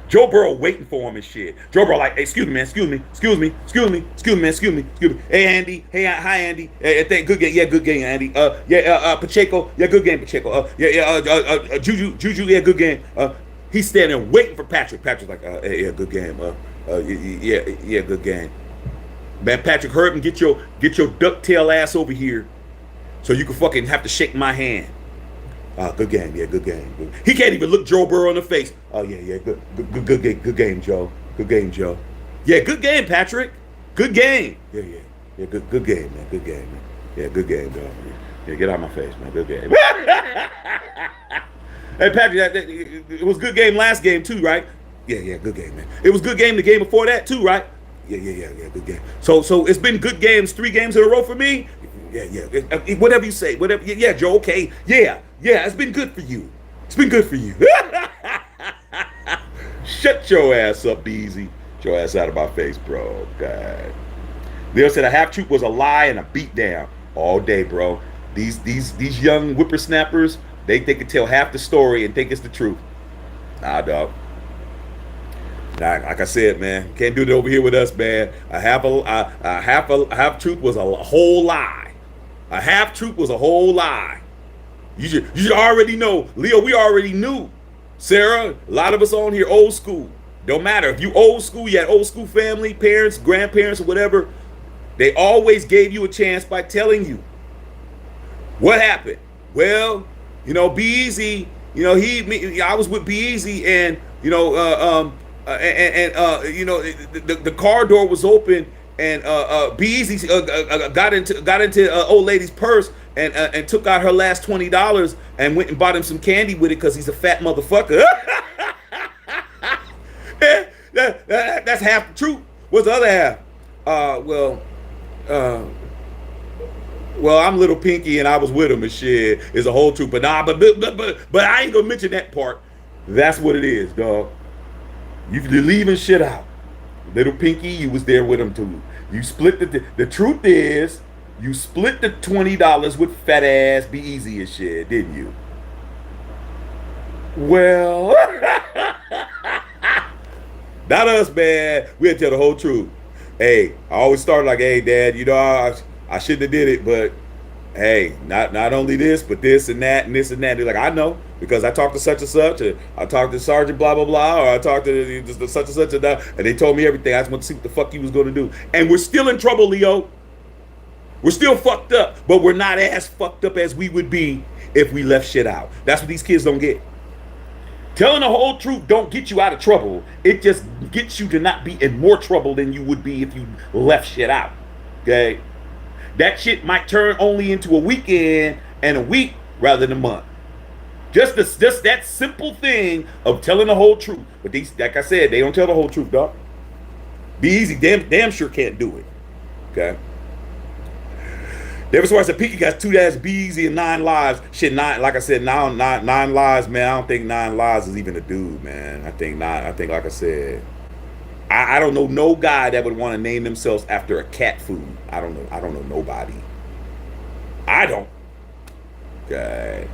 Joe Burrow waiting for him and shit. Joe Burrow like, hey, excuse me, man, excuse me. Hey, Andy. Hey, hi, Andy. Hey, good game. Yeah, good game, Andy. Pacheco. Yeah, good game, Pacheco. Juju. Yeah, good game. He's standing there waiting for Patrick. Patrick's like, yeah, good game. Yeah, good game. Man, Patrick Herbin, get your ducktail ass over here so you can fucking have to shake my hand. Good game, yeah, good game. Good. He can't even look Joe Burrow in the face. Oh yeah, good game, Joe. Good game, Joe. Yeah, good game, Patrick. Good game. Yeah, good game, man. Good game, man. Yeah, good game, Joe. Yeah, get out of my face, man. Good game. Hey, Patrick, it was a good game last game too, right? Yeah, good game, man. It was a good game the game before that too, right? Yeah, good game. So it's been good games, 3 games in a row for me. Yeah. Whatever you say, whatever. Yeah, Joe. Okay. Yeah. It's been good for you. It's been good for you. Shut your ass up, Beezy. Get your ass out of my face, bro. God. Leo said a half truth was a lie and a beatdown all day, bro. These young whippersnappers, they can tell half the story and think it's the truth. Nah, dog. Like I said, man, can't do it over here with us, man. A half truth was a whole lie. A half truth was a whole lie. You should already know, Leo. We already knew. Sarah, a lot of us on here old school. Don't matter if you old school, you had old school family, parents, grandparents, or whatever. They always gave you a chance by telling you what happened. Well, Be Easy. I was with Be Easy, and the car door was open, and Be Easy got into old lady's purse and took out her last $20 and went and bought him some candy with it because he's a fat motherfucker. That's half the truth. What's the other half? Well, I'm Little Pinky and I was with him and shit. Is a whole truth, but I ain't gonna mention that part. That's what it is, dog. You're leaving shit out. Little Pinky, you was there with him too. You split the truth is, you split the $20 with fat ass Be Easy and shit, didn't you? Well, not us, man. We'll tell the whole truth. Hey, I always start like, hey, Dad, I shouldn't have did it, but hey, not only this, but this and that and this and that. They're like, I know, because I talked to such and such, and I talked to Sergeant blah blah blah, or I talked to the such and such and that, and they told me everything. I just want to see what the fuck he was going to do. And we're still in trouble, Leo. We're still fucked up, but we're not as fucked up as we would be if we left shit out. That's what these kids don't get. Telling the whole truth don't get you out of trouble. It just gets you to not be in more trouble than you would be if you left shit out. Okay? That shit might turn only into a weekend and a week rather than a month. Just that simple thing of telling the whole truth. But these, like I said, they don't tell the whole truth, dog. Be Easy, damn sure can't do it. Okay? David Swartz said Pinky got 2 dads, Be Easy, and 9 lives. Shit, like I said, now 9 lives, man. I don't think 9 lives is even a dude, man. I think like I said, I don't know no guy that would want to name themselves after a cat food. I don't know nobody. I don't. Okay.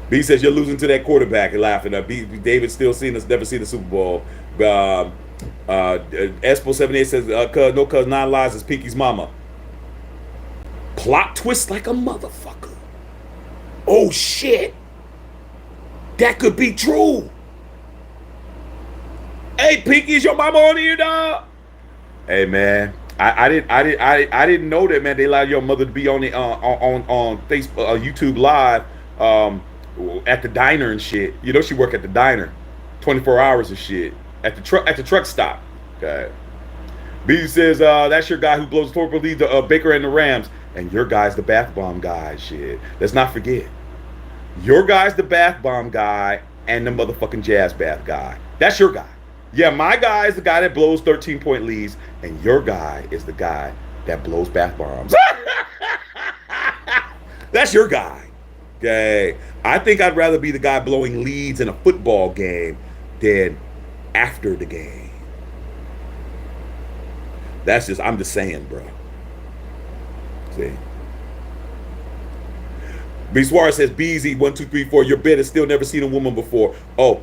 B says you're losing to that quarterback and laughing. David still never seen the Super Bowl. Espo78 says, cuz 9 lives is Pinky's mama. Plot twist like a motherfucker. Oh shit. That could be true. Hey, Pinky, is your mama on here, dog? Hey, man, I didn't know that, man. They allowed your mother to be on the on Facebook, YouTube Live, at the diner and shit. She work at the diner, 24 hours of shit at the truck stop. Okay. B says that's your guy who blows the torpedo lead the Baker and the Rams, and your guy's the bath bomb guy. Shit, let's not forget, your guy's the bath bomb guy and the motherfucking jazz bath guy. That's your guy. Yeah, my guy is the guy that blows 13-point leads, and your guy is the guy that blows bath bombs. That's your guy. Okay. I think I'd rather be the guy blowing leads in a football game than after the game. I'm just saying, bro. See? B. Suarez says, BZ 1, 2, 3, 4. Your bed has still never seen a woman before. Oh,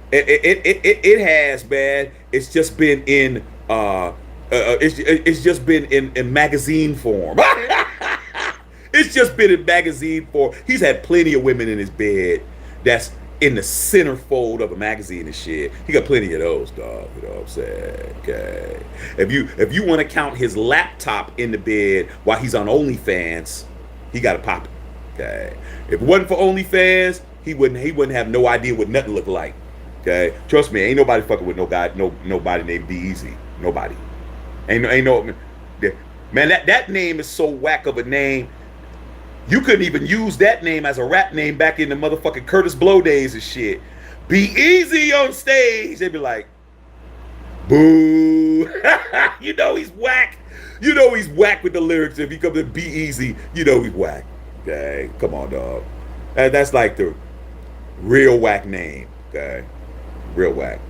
it has, man. It's just been in it's just been in magazine form. It's just been in magazine form. He's had plenty of women in his bed that's in the centerfold of a magazine and shit. He got plenty of those, dog. You know what I'm saying? Okay. If you want to count his laptop in the bed while he's on OnlyFans, he got to pop it. Okay. If it wasn't for OnlyFans, he wouldn't have no idea what nothing looked like. Okay. Trust me, ain't nobody fucking with nobody named Be Easy. Nobody. Ain't no man. That name is so whack of a name. You couldn't even use that name as a rap name back in the motherfucking Curtis Blow days and shit. Be Easy on stage. They'd be like, boo. You know he's whack. You know he's whack with the lyrics. If he comes to Be Easy, you know he's whack. Okay, come on, dog. That's like the real whack name. Okay, real whack.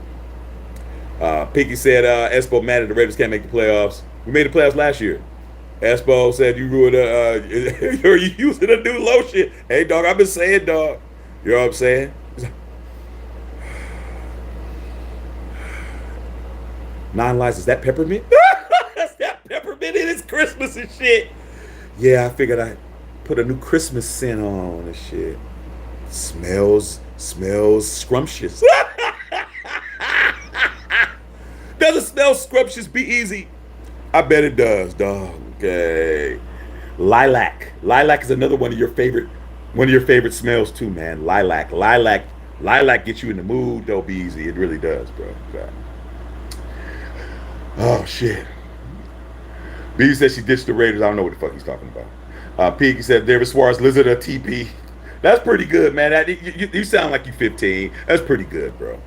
Pinky said, Espo mad at the Raiders can't make the playoffs. We made the playoffs last year. Espo said you ruined you're using a new lotion. Hey, dog, I've been saying, dog. You know what I'm saying? Nine Lives, is that peppermint? That's that peppermint in it's Christmas and shit. Yeah, I figured I'd put a new Christmas scent on and shit. Smells scrumptious. Does it smell scrumptious? Be Easy. I bet it does, dog. Okay. Lilac is another one of your favorite smells too, man. Lilac gets you in the mood. Though, Be Easy. It really does, bro. Okay. Oh shit. B said she ditched the Raiders. I don't know what the fuck he's talking about. Piggy said David Suarez Lizard a TP. That's pretty good, man. You sound like you 15. That's pretty good, bro.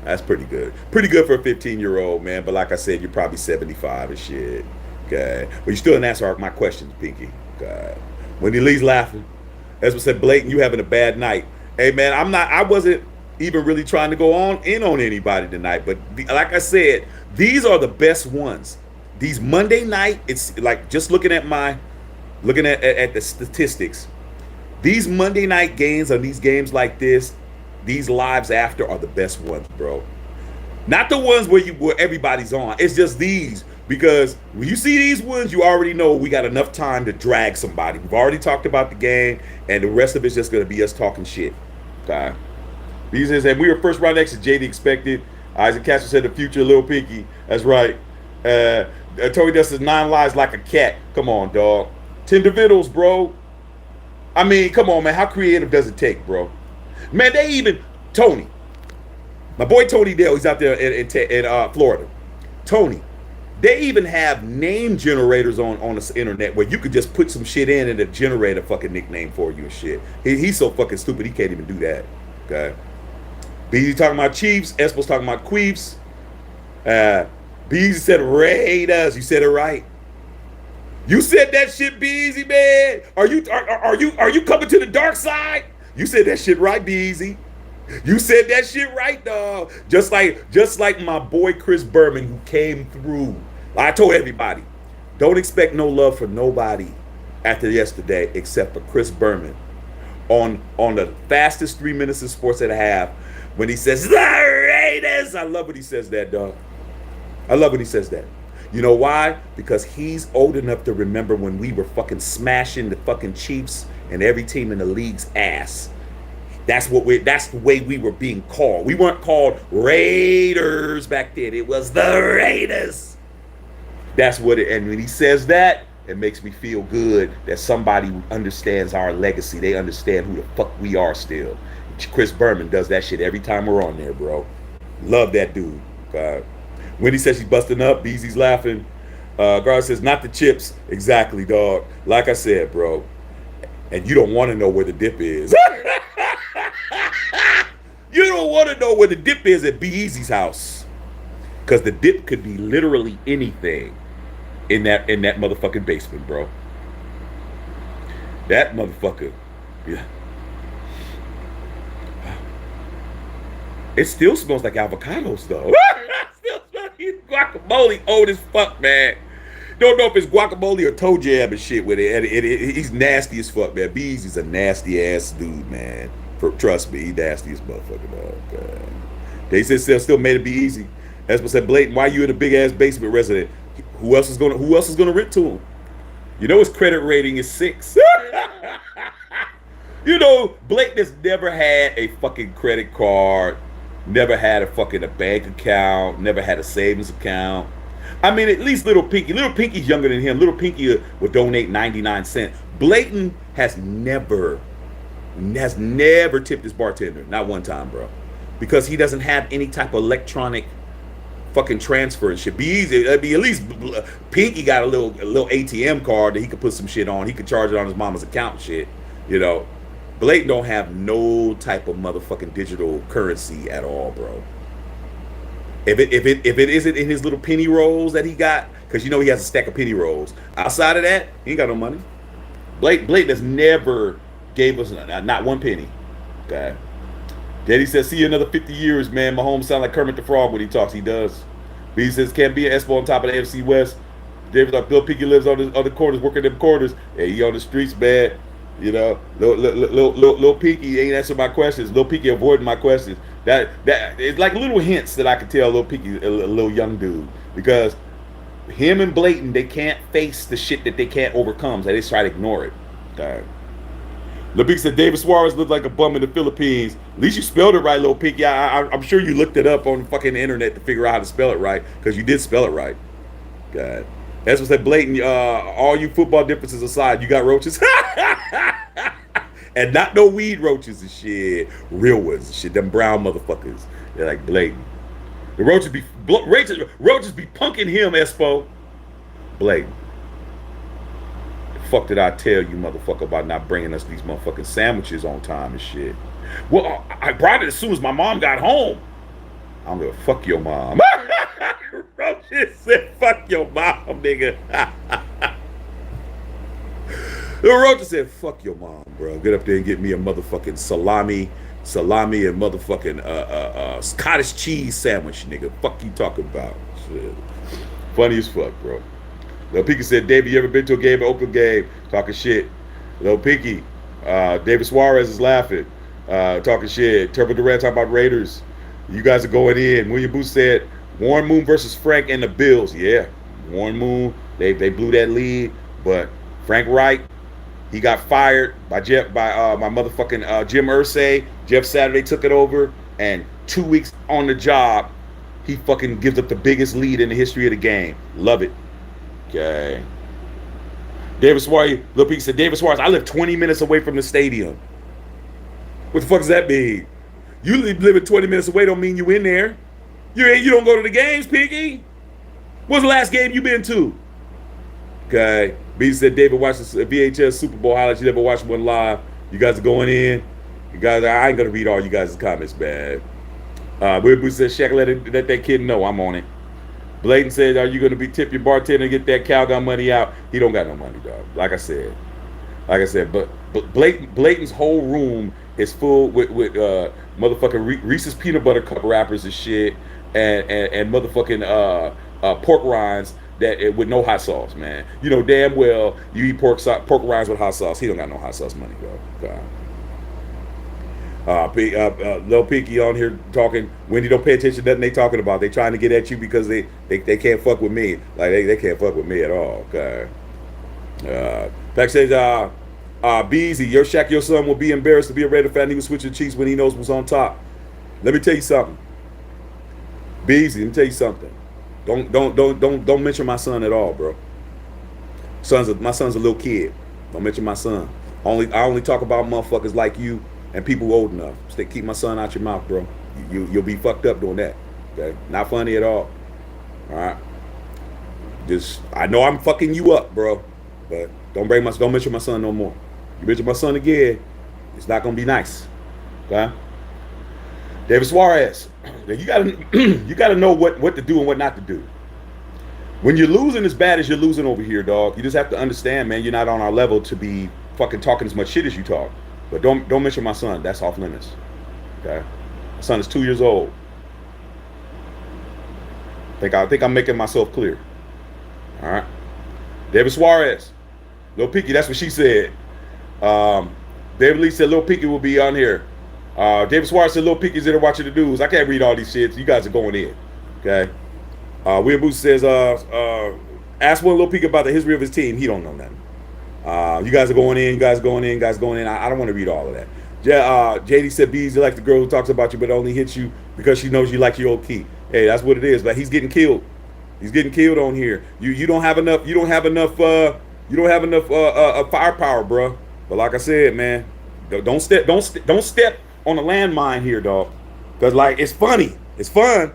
That's pretty good. Pretty good for a 15-year-old, man. But like I said, you're probably 75 and shit. Okay. But you still didn't answer my questions, Pinky. Okay. When he leaves laughing, as we said, Blatant, you having a bad night. Hey, man, I wasn't even really trying to go on anybody tonight. But like I said, these are the best ones. These Monday night, it's like just looking at the statistics. These Monday night games or these games like this, these lives after are the best ones, bro. Not the ones where everybody's on. It's just these, because when you see these ones, you already know we got enough time to drag somebody. We've already talked about the game, and the rest of it's just gonna be us talking shit. Okay. These is, and we were first round exit. JD expected. Isaac Castro said the future, Lil Pinky. That's right. Tony Dust says 9 lives like a cat. Come on, dog. 10 Vittles, bro. I mean, come on, man. How creative does it take, bro? Man, they even Tony, my boy Tony Dale, he's out there in Florida. Tony, they even have name generators on the internet where you could just put some shit in and it generate a fucking nickname for you and shit. He's so fucking stupid he can't even do that. Okay. BZ talking about Chiefs. Espo's talking about Queefs. BZ said Raiders. You said it right. You said that shit, BZ, man. Are you coming to the dark side? You said that shit right, Be Easy. You said that shit right, dog. Just like my boy Chris Berman, who came through. I told everybody, don't expect no love for nobody after yesterday except for Chris Berman. On the fastest 3 minutes of sports that I have, when he says, the Raiders. I love when he says that, dog. I love when he says that. You know why? Because he's old enough to remember when we were fucking smashing the fucking Chiefs and every team in the league's ass. That's the way we were being called. We weren't called Raiders back then. It was the Raiders. That's what it, and when he says that, it makes me feel good that somebody understands our legacy. They understand who the fuck we are still. Chris Berman does that shit every time we're on there, bro. Love that dude. When he says he's busting up, BZ's laughing. Gar says, not the chips. Exactly, dog. Like I said, bro. And you don't want to know where the dip is. You don't want to know where the dip is at Be Easy's house. Because the dip could be literally anything in that motherfucking basement, bro. That motherfucker. Yeah. It still smells like avocados, though. Still smells like guacamole old as fuck, man. Don't know if it's guacamole or toe jam and shit with it. He's nasty as fuck, man. Beezy's a nasty ass dude, man. Trust me, he's nasty as motherfucker, dog. They said still made it Be Easy. That's what said, Blatant, why you in a big ass basement resident? Who else is gonna rent to him? You know his credit rating is 6. You know, Blake has never had a fucking credit card, never had a bank account, never had a savings account. I mean, at least Little Pinky. Little Pinky's younger than him. Little Pinky would donate 99 cents. Blayton has never tipped his bartender. Not one time, bro. Because he doesn't have any type of electronic fucking transfer and shit. Be easy. It'd be at least Pinky got a little ATM card that he could put some shit on. He could charge it on his mama's account and shit. You know. Blake don't have no type of motherfucking digital currency at all, bro. If it isn't in his little penny rolls that he got, because you know he has a stack of penny rolls. Outside of that, he ain't got no money. Blake has never gave us not one penny. Okay. Daddy says, see you another 50 years, man. Mahomes sound like Kermit the Frog when he talks. He does. B says, can't be an Espo on top of the NFC West. David like Bill Pinky lives on the other corners, working them corners. Hey, he on the streets, man. You know, Lil Pinky ain't answering my questions. Lil Pinky avoiding my questions. That it's like little hints that I could tell Lil Pinky a little young dude, because him and Blayton, they can't face the shit that they can't overcome. So they just try to ignore it. Lil Pinky said David Suarez looked like a bum in the Philippines. At least you spelled it right, Lil Pinky. I'm sure you looked it up on the fucking internet to figure out how to spell it right, because you did spell it right. God. That's what said Blayton. All you football differences aside, you got roaches. And not no weed roaches and shit. Real ones and shit. Them brown motherfuckers. They're like Blayton. The roaches be punking him, Espo. Blayton. The fuck did I tell you, motherfucker, about not bringing us these motherfucking sandwiches on time and shit? Well, I brought it as soon as my mom got home. I don't give a fuck your mom. Roaches said, fuck your mom, nigga. The Roaches said, fuck your mom, bro. Get up there and get me a motherfucking salami and motherfucking Scottish cheese sandwich, nigga. Fuck you talking about? Shit. Funny as fuck, bro. Lil Pinky said, David, you ever been to a game, an Oakland game? Talking shit. Lil Pinky, David Suarez is laughing. Talking shit. Turbo Durant talking about Raiders. You guys are going in. William Booth said, Warren Moon versus Frank and the Bills. Yeah, Warren Moon, they blew that lead, but Frank Wright, he got fired by my motherfucking Jim Irsay. Jeff Saturday took it over, and 2 weeks on the job, he fucking gives up the biggest lead in the history of the game. Love it. Okay. David Suarez, Lil Pinky said, David Suarez, I live 20 minutes away from the stadium. What the fuck does that mean? You living 20 minutes away don't mean you in there. You don't go to the games, Pinky. What's the last game you been to? Okay. B said David watched the VHS Super Bowl highlights. You never watched one live. You guys are going in. You guys, I ain't gonna read all you guys' comments, man. William said Shaq let that kid know I'm on it. Blayton said, are you gonna be tip your bartender and get that Calgon money out? He don't got no money, dog. Like I said, but Blayton's whole room is full with motherfucking Reese's peanut butter cup wrappers and shit, and motherfucking pork rinds that with no hot sauce, man. You know damn well you eat pork rinds with hot sauce. He don't got no hot sauce money, bro. Lil Pinky on here talking. Wendy, don't pay attention to nothing they talking about. They trying to get at you because they can't fuck with me. Like they can't fuck with me at all. Okay. Pack says, Beezy, your Shaq, your son will be embarrassed to be a Raider fan. He was switching cheeks when he knows what's on top. Let me tell you something. Beezy, let me tell you something. Don't mention my son at all, bro. My son's a little kid. Don't mention my son. I only talk about motherfuckers like you and people old enough. Keep my son out your mouth, bro. You'll be fucked up doing that. Okay? Not funny at all. All right. I know I'm fucking you up, bro. But don't mention my son no more. You mention my son again, it's not gonna be nice. Okay? David Suarez, you gotta know what to do and what not to do. When you're losing as bad as you're losing over here, dog, you just have to understand, man, you're not on our level to be fucking talking as much shit as you talk. But don't mention my son. That's off limits. Okay? My son is 2 years old. I think I'm making myself clear. All right. David Suarez, Lil Pinky, that's what she said. David Lee said Lil Pinky will be on here. David Suarez said Lil Pinky's in there watching the news. I can't read all these shits. You guys are going in. Okay. William Booth says, ask one Lil Pinky about the history of his team. He don't know nothing. You guys are going in. You guys going in. Guys going in. I don't want to read all of that. JD said, "Bees, you like the girl who talks about you, but only hits you because she knows you like your old key." Hey, that's what it is. But he's getting killed. He's getting killed on here. You don't have enough. You don't have enough. You don't have enough firepower, bro. But like I said, man, don't step on the landmine here, dog. Cause like it's funny, it's fun,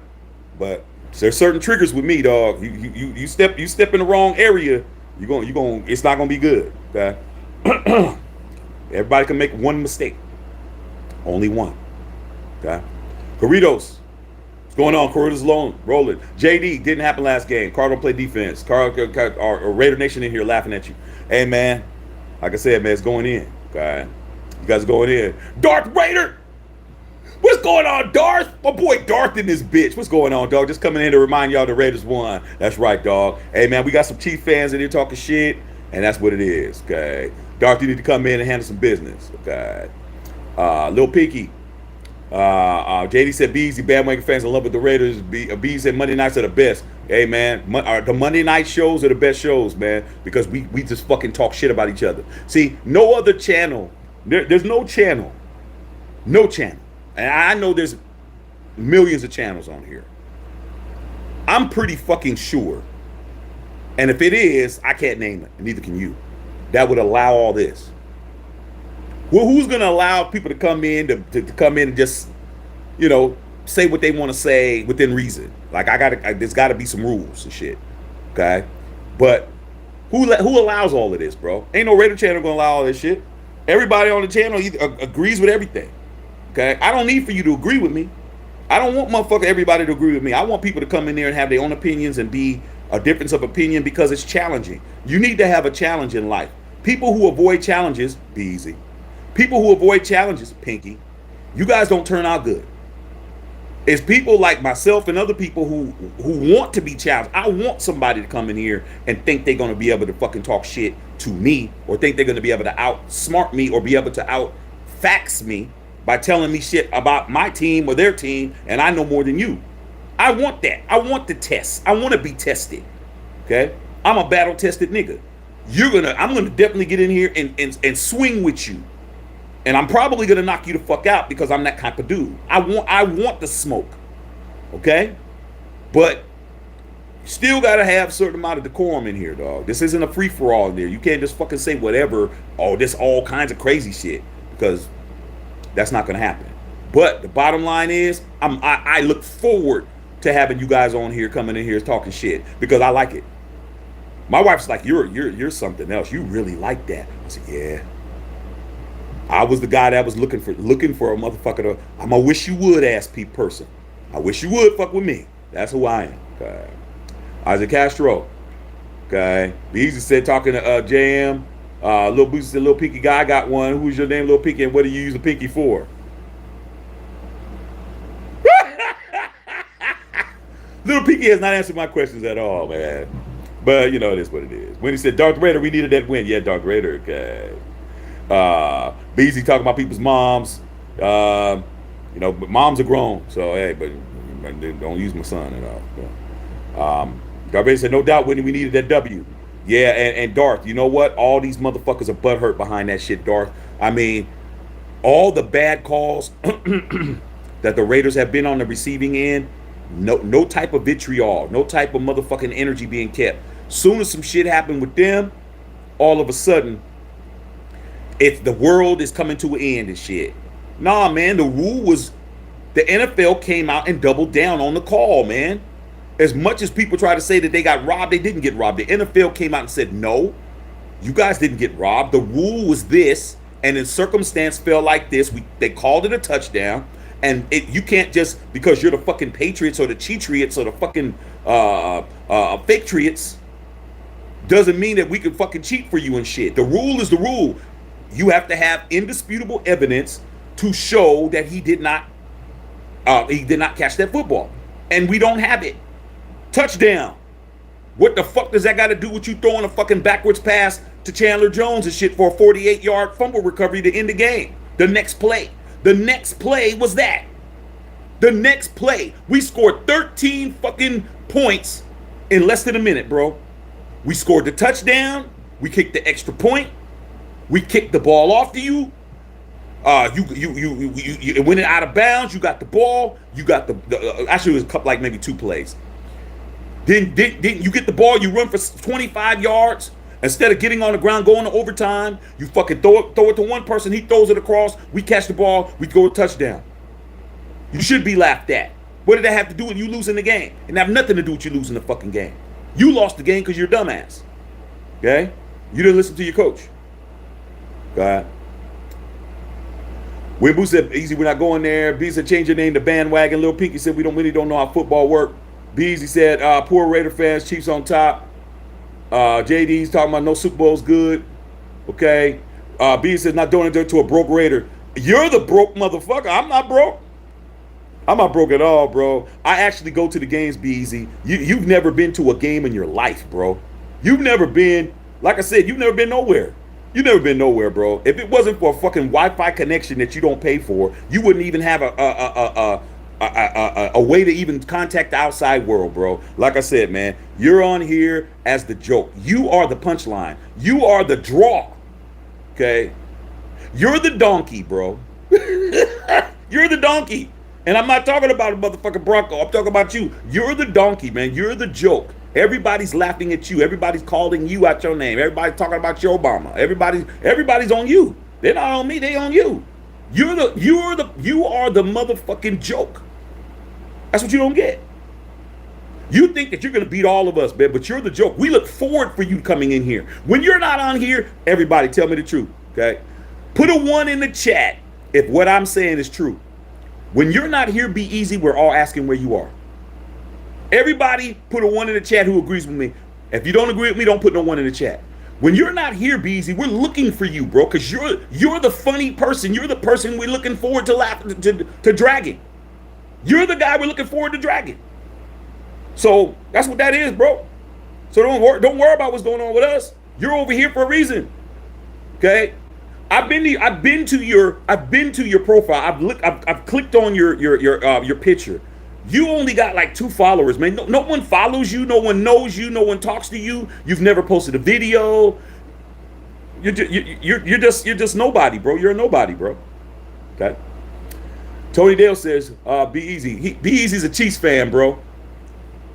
but there's certain triggers with me, dog. You step in the wrong area, it's not gonna be good. Okay. Everybody can make one mistake. Only one. Okay. Corridos. What's going on? Corridos rolling. JD didn't happen last game. Carl don't play defense. Or Raider Nation in here laughing at you. Hey man, like I said, man, it's going in. Okay. You guys are going in. Darth Raider! What's going on, Darth? My boy Darth in this bitch. What's going on, dog? Just coming in to remind y'all the Raiders won. That's right, dog. Hey, man, we got some Chief fans in here talking shit, and that's what it is, okay? Darth, you need to come in and handle some business, okay? Lil Pinky. JD said, Beezy, bandwagon fans in love with the Raiders. B said Monday nights are the best. Hey, man, the Monday night shows are the best shows, man, because we just fucking talk shit about each other. See, no other channel, there's no channel, and I know there's millions of channels on here. I'm pretty fucking sure, and if it is, I can't name it, and neither can you, that would allow all this. Well, who's gonna allow people to come in to come in and just, you know, say what they want to say within reason? Like there's got to be some rules and shit, okay? But who allows all of this, bro? Ain't no Raider channel gonna allow all this shit. Everybody on the channel agrees with everything, okay? I don't need for you to agree with me. I don't want everybody to agree with me. I want people to come in there and have their own opinions and be a difference of opinion because it's challenging. You need to have a challenge in life. People who avoid challenges, be easy. People who avoid challenges, Pinky, you guys don't turn out good. It's people like myself and other people who want to be challenged. I want somebody to come in here and think they're going to be able to fucking talk shit to me, or think they're going to be able to outsmart me or be able to out-fax me by telling me shit about my team or their team, and I know more than you. I want that. I want the test. I want to be tested. Okay? I'm a battle-tested nigga. I'm gonna definitely get in here and swing with you. And I'm probably gonna knock you the fuck out because I'm that type of dude. I want the smoke, okay? But you still gotta have a certain amount of decorum in here, dog. This isn't a free for all in there. You can't just fucking say whatever. Oh, this all kinds of crazy shit, because that's not gonna happen. But the bottom line is, I look forward to having you guys on here, coming in here talking shit, because I like it. My wife's like, you're something else. You really like that. I said, yeah. I was the guy that was looking for a motherfucker I'm a wish you would ass peep person. I wish you would fuck with me. That's who I am. Okay. Isaac Castro. Okay. Beezy said, talking to JM. Lil Boozy said, Lil Pinky guy, I got one. Who's your name, Lil Pinky, and what do you use the pinky for? Lil Pinky has not answered my questions at all, man. But you know, it is what it is. When he said Darth Raider, we needed that win. Yeah, Darth Raider. Okay. Beezy talking about people's moms. You know, but moms are grown, so hey, but don't use my son at all. Darth Vader said, no doubt, Whitney, we needed that W. Yeah, and Darth, you know what? All these motherfuckers are butthurt behind that shit, Darth. I mean, all the bad calls that the Raiders have been on the receiving end, no type of vitriol, no type of motherfucking energy being kept. Soon as some shit happened with them, all of a sudden, the world is coming to an end and shit. Nah, man, the rule was the NFL came out and doubled down on the call, man. As much as people try to say that they got robbed, they didn't get robbed. The NFL came out and said, no, you guys didn't get robbed. The rule was this, and in circumstance fell like this. They called it a touchdown, and you can't just, because you're the fucking Patriots or the Cheatriots or the fucking fake Triots, doesn't mean that we can fucking cheat for you and shit. The rule is the rule. You have to have indisputable evidence to show that he did not catch that football. And we don't have it. Touchdown. What the fuck does that got to do with you throwing a fucking backwards pass to Chandler Jones and shit for a 48-yard fumble recovery to end the game? The next play was that. The next play. We scored 13 fucking points in less than a minute, bro. We scored the touchdown. We kicked the extra point. We kicked the ball off to you. It went out of bounds. You got the ball. You got actually it was like maybe 2 plays. Then you get the ball. You run for 25 yards. Instead of getting on the ground, going to overtime, you fucking throw it to one person. He throws it across. We catch the ball. We go a touchdown. You should be laughed at. What did that have to do with you losing the game? It have nothing to do with you losing the fucking game. You lost the game because you're a dumbass. Okay? You didn't listen to your coach. God. When Boo said, easy, we're not going there. B said, change your name to Bandwagon. Lil Pinky said, we really don't know how football work. Beezy said, poor Raider fans, Chiefs on top. JD's talking about no Super Bowl's good. Okay. B says, not doing it to a broke Raider. You're the broke motherfucker. I'm not broke. I'm not broke at all, bro. I actually go to the games, Beezy. You've never been to a game in your life, bro. You've never been, like I said, you've never been nowhere. You've never been nowhere, bro. If it wasn't for a fucking Wi-Fi connection that you don't pay for, you wouldn't even have a way to even contact the outside world, bro. Like I said, man, you're on here as the joke. You are the punchline. You are the draw. Okay? You're the donkey, bro. You're the donkey. And I'm not talking about a motherfucking Bronco. I'm talking about you. You're the donkey, man. You're the joke. Everybody's laughing at you. Everybody's calling you out your name. Everybody's talking about your Obama. Everybody's on you. They're not on me. They on you. You are the motherfucking joke. That's what you don't get. You think that you're gonna beat all of us, man, but you're the joke. We look forward for you coming in here. When you're not on here, everybody tell me the truth. Okay, put a 1 in the chat if what I'm saying is true. When you're not here, be easy. We're all asking where you are. Everybody put a 1 in the chat who agrees with me. If you don't agree with me, don't put no 1 in the chat. When you're not here, be easy. We're looking for you, bro, because you're the funny person. You're the person we're looking forward to dragging. You're the guy we're looking forward to dragging. So that's what that is, bro. So don't worry about what's going on with us. You're over here for a reason. Okay? I've been to your profile. I've clicked on your picture. You only got like 2 followers, man. No one follows you. No one knows you. No one talks to you. You've never posted a video. You're just nobody, bro. You're a nobody, bro. Okay. Tony Dale says, be easy. Be easy's a Chiefs fan, bro.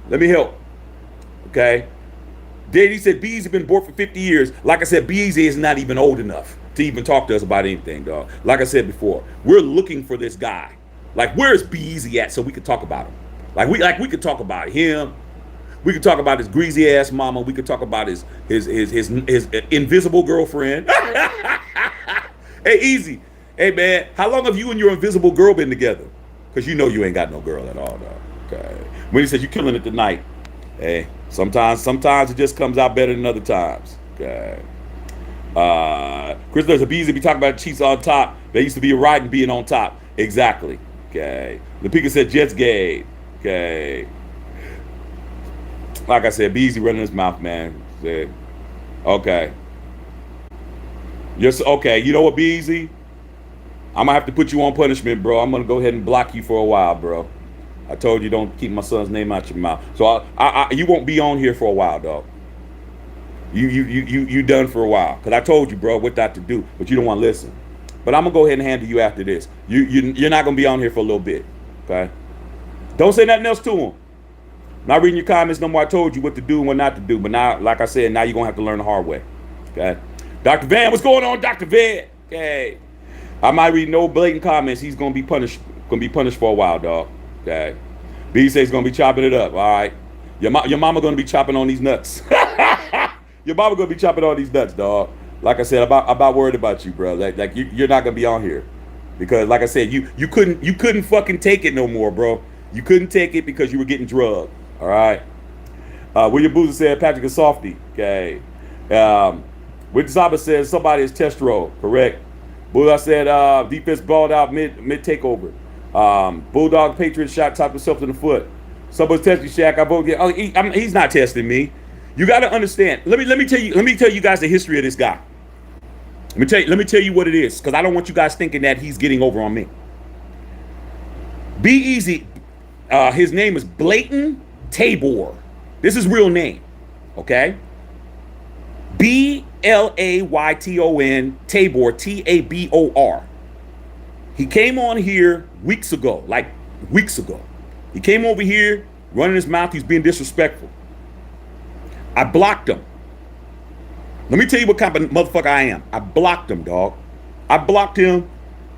Let me help. Okay. He said, Be Easy been bored for 50 years. Like I said, Be Easy is not even old enough to even talk to us about anything, dog. Like I said before, we're looking for this guy. Like, where's Be Easy at so we could talk about him? Like we could talk about him. We could talk about his greasy ass mama. We could talk about his invisible girlfriend. Hey, Easy. Hey, man, how long have you and your invisible girl been together? Because you know you ain't got no girl at all, dog. Okay. When he says you're killing it tonight, hey, sometimes it just comes out better than other times. Okay. Chris, there's a Be Easy be talking about Chiefs on top. They used to be riding being on top. Exactly. Okay. The Pika said Jets gay. Okay. Like I said, Be Easy running his mouth, man. Said, okay. Okay. You know what, Be Easy? I'm gonna have to put you on punishment, bro. I'm gonna go ahead and block you for a while, bro. I told you don't keep my son's name out your mouth. So you won't be on here for a while, dog. You done for a while. Because I told you, bro, what not to do. But you don't want to listen. But I'm going to go ahead and handle you after this. You're not going to be on here for a little bit. Okay? Don't say nothing else to him. Not reading your comments no more. I told you what to do and what not to do. But now, like I said, now you're going to have to learn the hard way. Okay? Dr. Van, what's going on, Dr. Van? Okay. I might read no blatant comments. He's going to be punished. Going to be punished for a while, dog. Okay. B says he's going to be chopping it up. All right. Your mama going to be chopping on these nuts. Your mama going to be chopping on these nuts, dog. Like I said, about worried about you, bro. Like you're not going to be on here. Because like I said, you couldn't fucking take it no more, bro. You couldn't take it because you were getting drugged. All right. William Boozer said Patrick is softy. Okay. Whitney Saba says somebody is test roll. Correct. Bulldog said defense balled out mid takeover. Bulldog Patriots shot top himself in the foot. Someone's testing Shaq. I vote. Oh, he's not testing me. You got to understand. Let me tell you guys the history of this guy. Let me tell you what it is, because I don't want you guys thinking that he's getting over on me. Be Easy. His name is Blayton Tabor. This is real name. Okay. Blayton, Tabor, Tabor. He came on here weeks ago, like weeks ago. He came over here, running his mouth. He's being disrespectful. I blocked him. Let me tell you what kind of motherfucker I am. I blocked him, dog. I blocked him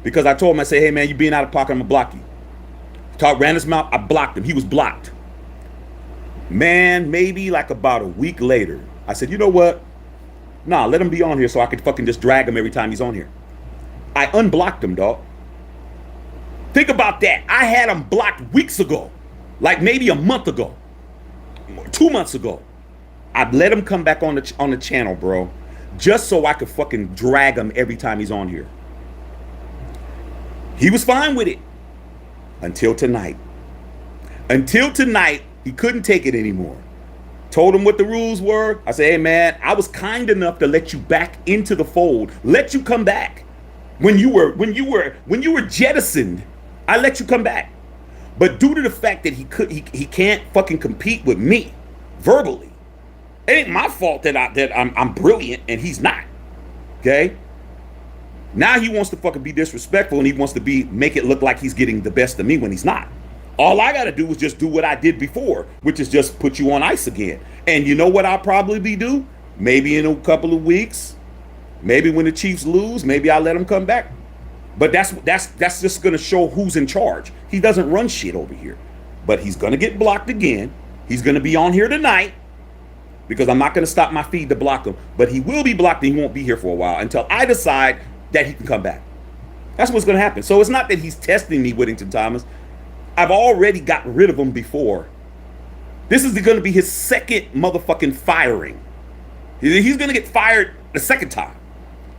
because I told him, I said, hey, man, you being out of pocket, I'm going to block you. Ran his mouth, I blocked him. He was blocked. Man, maybe like about a week later, I said, you know what? Nah, let him be on here so I could fucking just drag him every time he's on here. I unblocked him, dog. Think about that. I had him blocked weeks ago. Like maybe a month ago. 2 months ago. I let him come back on the channel, bro. Just so I could fucking drag him every time he's on here. He was fine with it. Until tonight. Until tonight, he couldn't take it anymore. Told him what the rules were. I said, hey man, I was kind enough to let you back into the fold. Let you come back. When you were jettisoned, I let you come back. But due to the fact that he can't fucking compete with me verbally, it ain't my fault that I'm brilliant and he's not. Okay? Now he wants to fucking be disrespectful and he wants to make it look like he's getting the best of me when he's not. All I gotta do is just do what I did before, which is just put you on ice again. And you know what I'll probably do? Maybe in a couple of weeks, maybe when the Chiefs lose, maybe I'll let him come back. But that's just gonna show who's in charge. He doesn't run shit over here. But he's gonna get blocked again. He's gonna be on here tonight because I'm not gonna stop my feed to block him. But he will be blocked and he won't be here for a while until I decide that he can come back. That's what's gonna happen. So it's not that he's testing me, Whittington Thomas. I've already got rid of him before. This is going to be his second motherfucking firing. He's going to get fired the second time.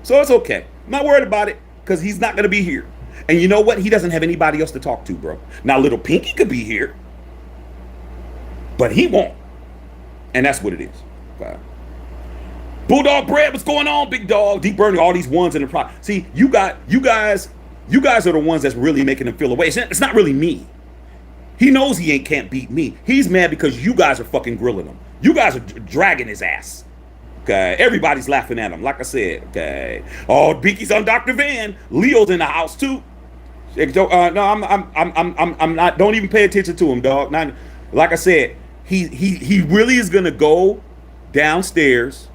So it's okay. I'm not worried about it because he's not going to be here. And you know what? He doesn't have anybody else to talk to, bro. Now, little Pinky could be here, but he won't. And that's what it is. Wow. Bulldog Bread, what's going on, big dog? Deep burning all these ones in the pro. See, you guys are the ones that's really making him feel away. It's not really me. He knows he can't beat me. He's mad because you guys are fucking grilling him. You guys are dragging his ass. Okay, everybody's laughing at him. Like I said, okay. Oh, Beaky's on Dr. Van. Leo's in the house too. No, I'm not. Don't even pay attention to him, dog. Not, like I said, he really is gonna go downstairs.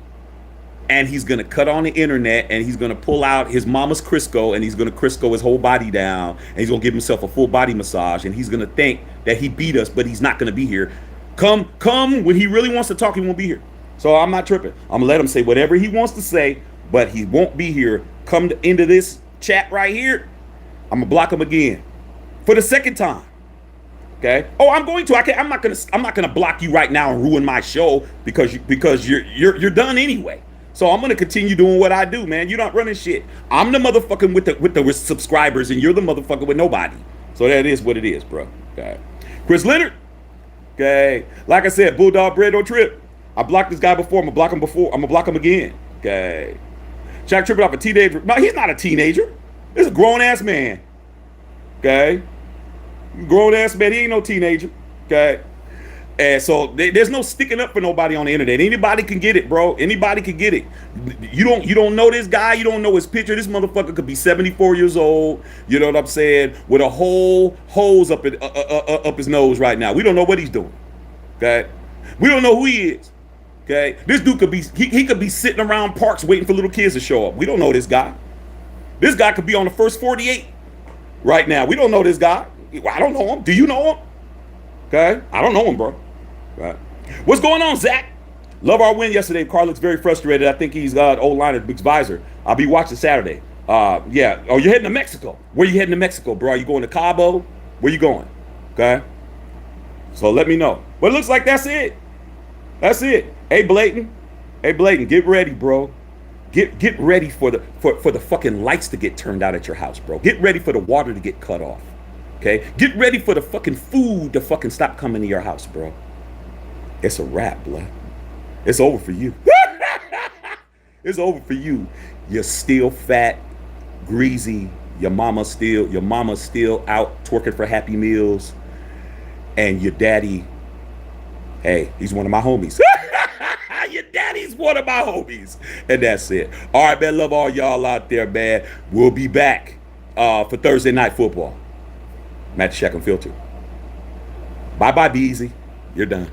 And he's going to cut on the internet and he's going to pull out his mama's Crisco and he's going to Crisco his whole body down and he's going to give himself a full body massage and he's going to think that he beat us, but he's not going to be here. Come when he really wants to talk, he won't be here. So I'm not tripping. I'm going to let him say whatever he wants to say, but he won't be here. Come into this chat right here. I'm going to block him again for the second time. Okay. Oh, I'm going to. I'm not going to block you right now and ruin my show because you're done anyway. So I'm gonna continue doing what I do, man. You're not running shit. I'm the motherfucker with the subscribers, and you're the motherfucker with nobody. So that is what it is, bro. Okay. Chris Leonard. Okay. Like I said, Bulldog Bread don't trip. I blocked this guy before. I'm gonna block him before. I'm gonna block him again. Okay. Shaq tripping off a teenager. No, he's not a teenager. This is a grown ass man. Okay. Grown ass man. He ain't no teenager. Okay. And so there's no sticking up for nobody on the internet. Anybody can get it, bro. Anybody can get it. You don't know this guy. You don't know his picture. This motherfucker could be 74 years old. You know what I'm saying? With a whole hose up his nose right now. We don't know what he's doing. Okay, we don't know who he is. Okay, this dude could be he could be sitting around parks waiting for little kids to show up. We don't know this guy. This guy could be on the first 48 right now. We don't know this guy. I don't know him. Do you know him? Okay, I don't know him, bro. Right. What's going on, Zach? Love our win yesterday. Carl looks very frustrated. I think he's old line at Big Visor. I'll be watching Saturday. Yeah. Oh, you're heading to Mexico. Where you heading to Mexico, bro? Are you going to Cabo? Where you going? Okay. So let me know. But it looks like that's it. That's it. Hey, Blayton. Hey, Blayton, get ready, bro. Get ready for the fucking lights to get turned out at your house, bro. Get ready for the water to get cut off. Okay? Get ready for the fucking food to fucking stop coming to your house, bro. It's a wrap, blood. It's over for you. It's over for you. You're still fat, greasy. Your mama's still out twerking for Happy Meals. And your daddy, hey, he's one of my homies. Your Daddy's one of my homies. And that's it. All right, man. Love all y'all out there, man. We'll be back for Thursday Night Football. Match Check and Filter. Bye-bye, be easy. You're done.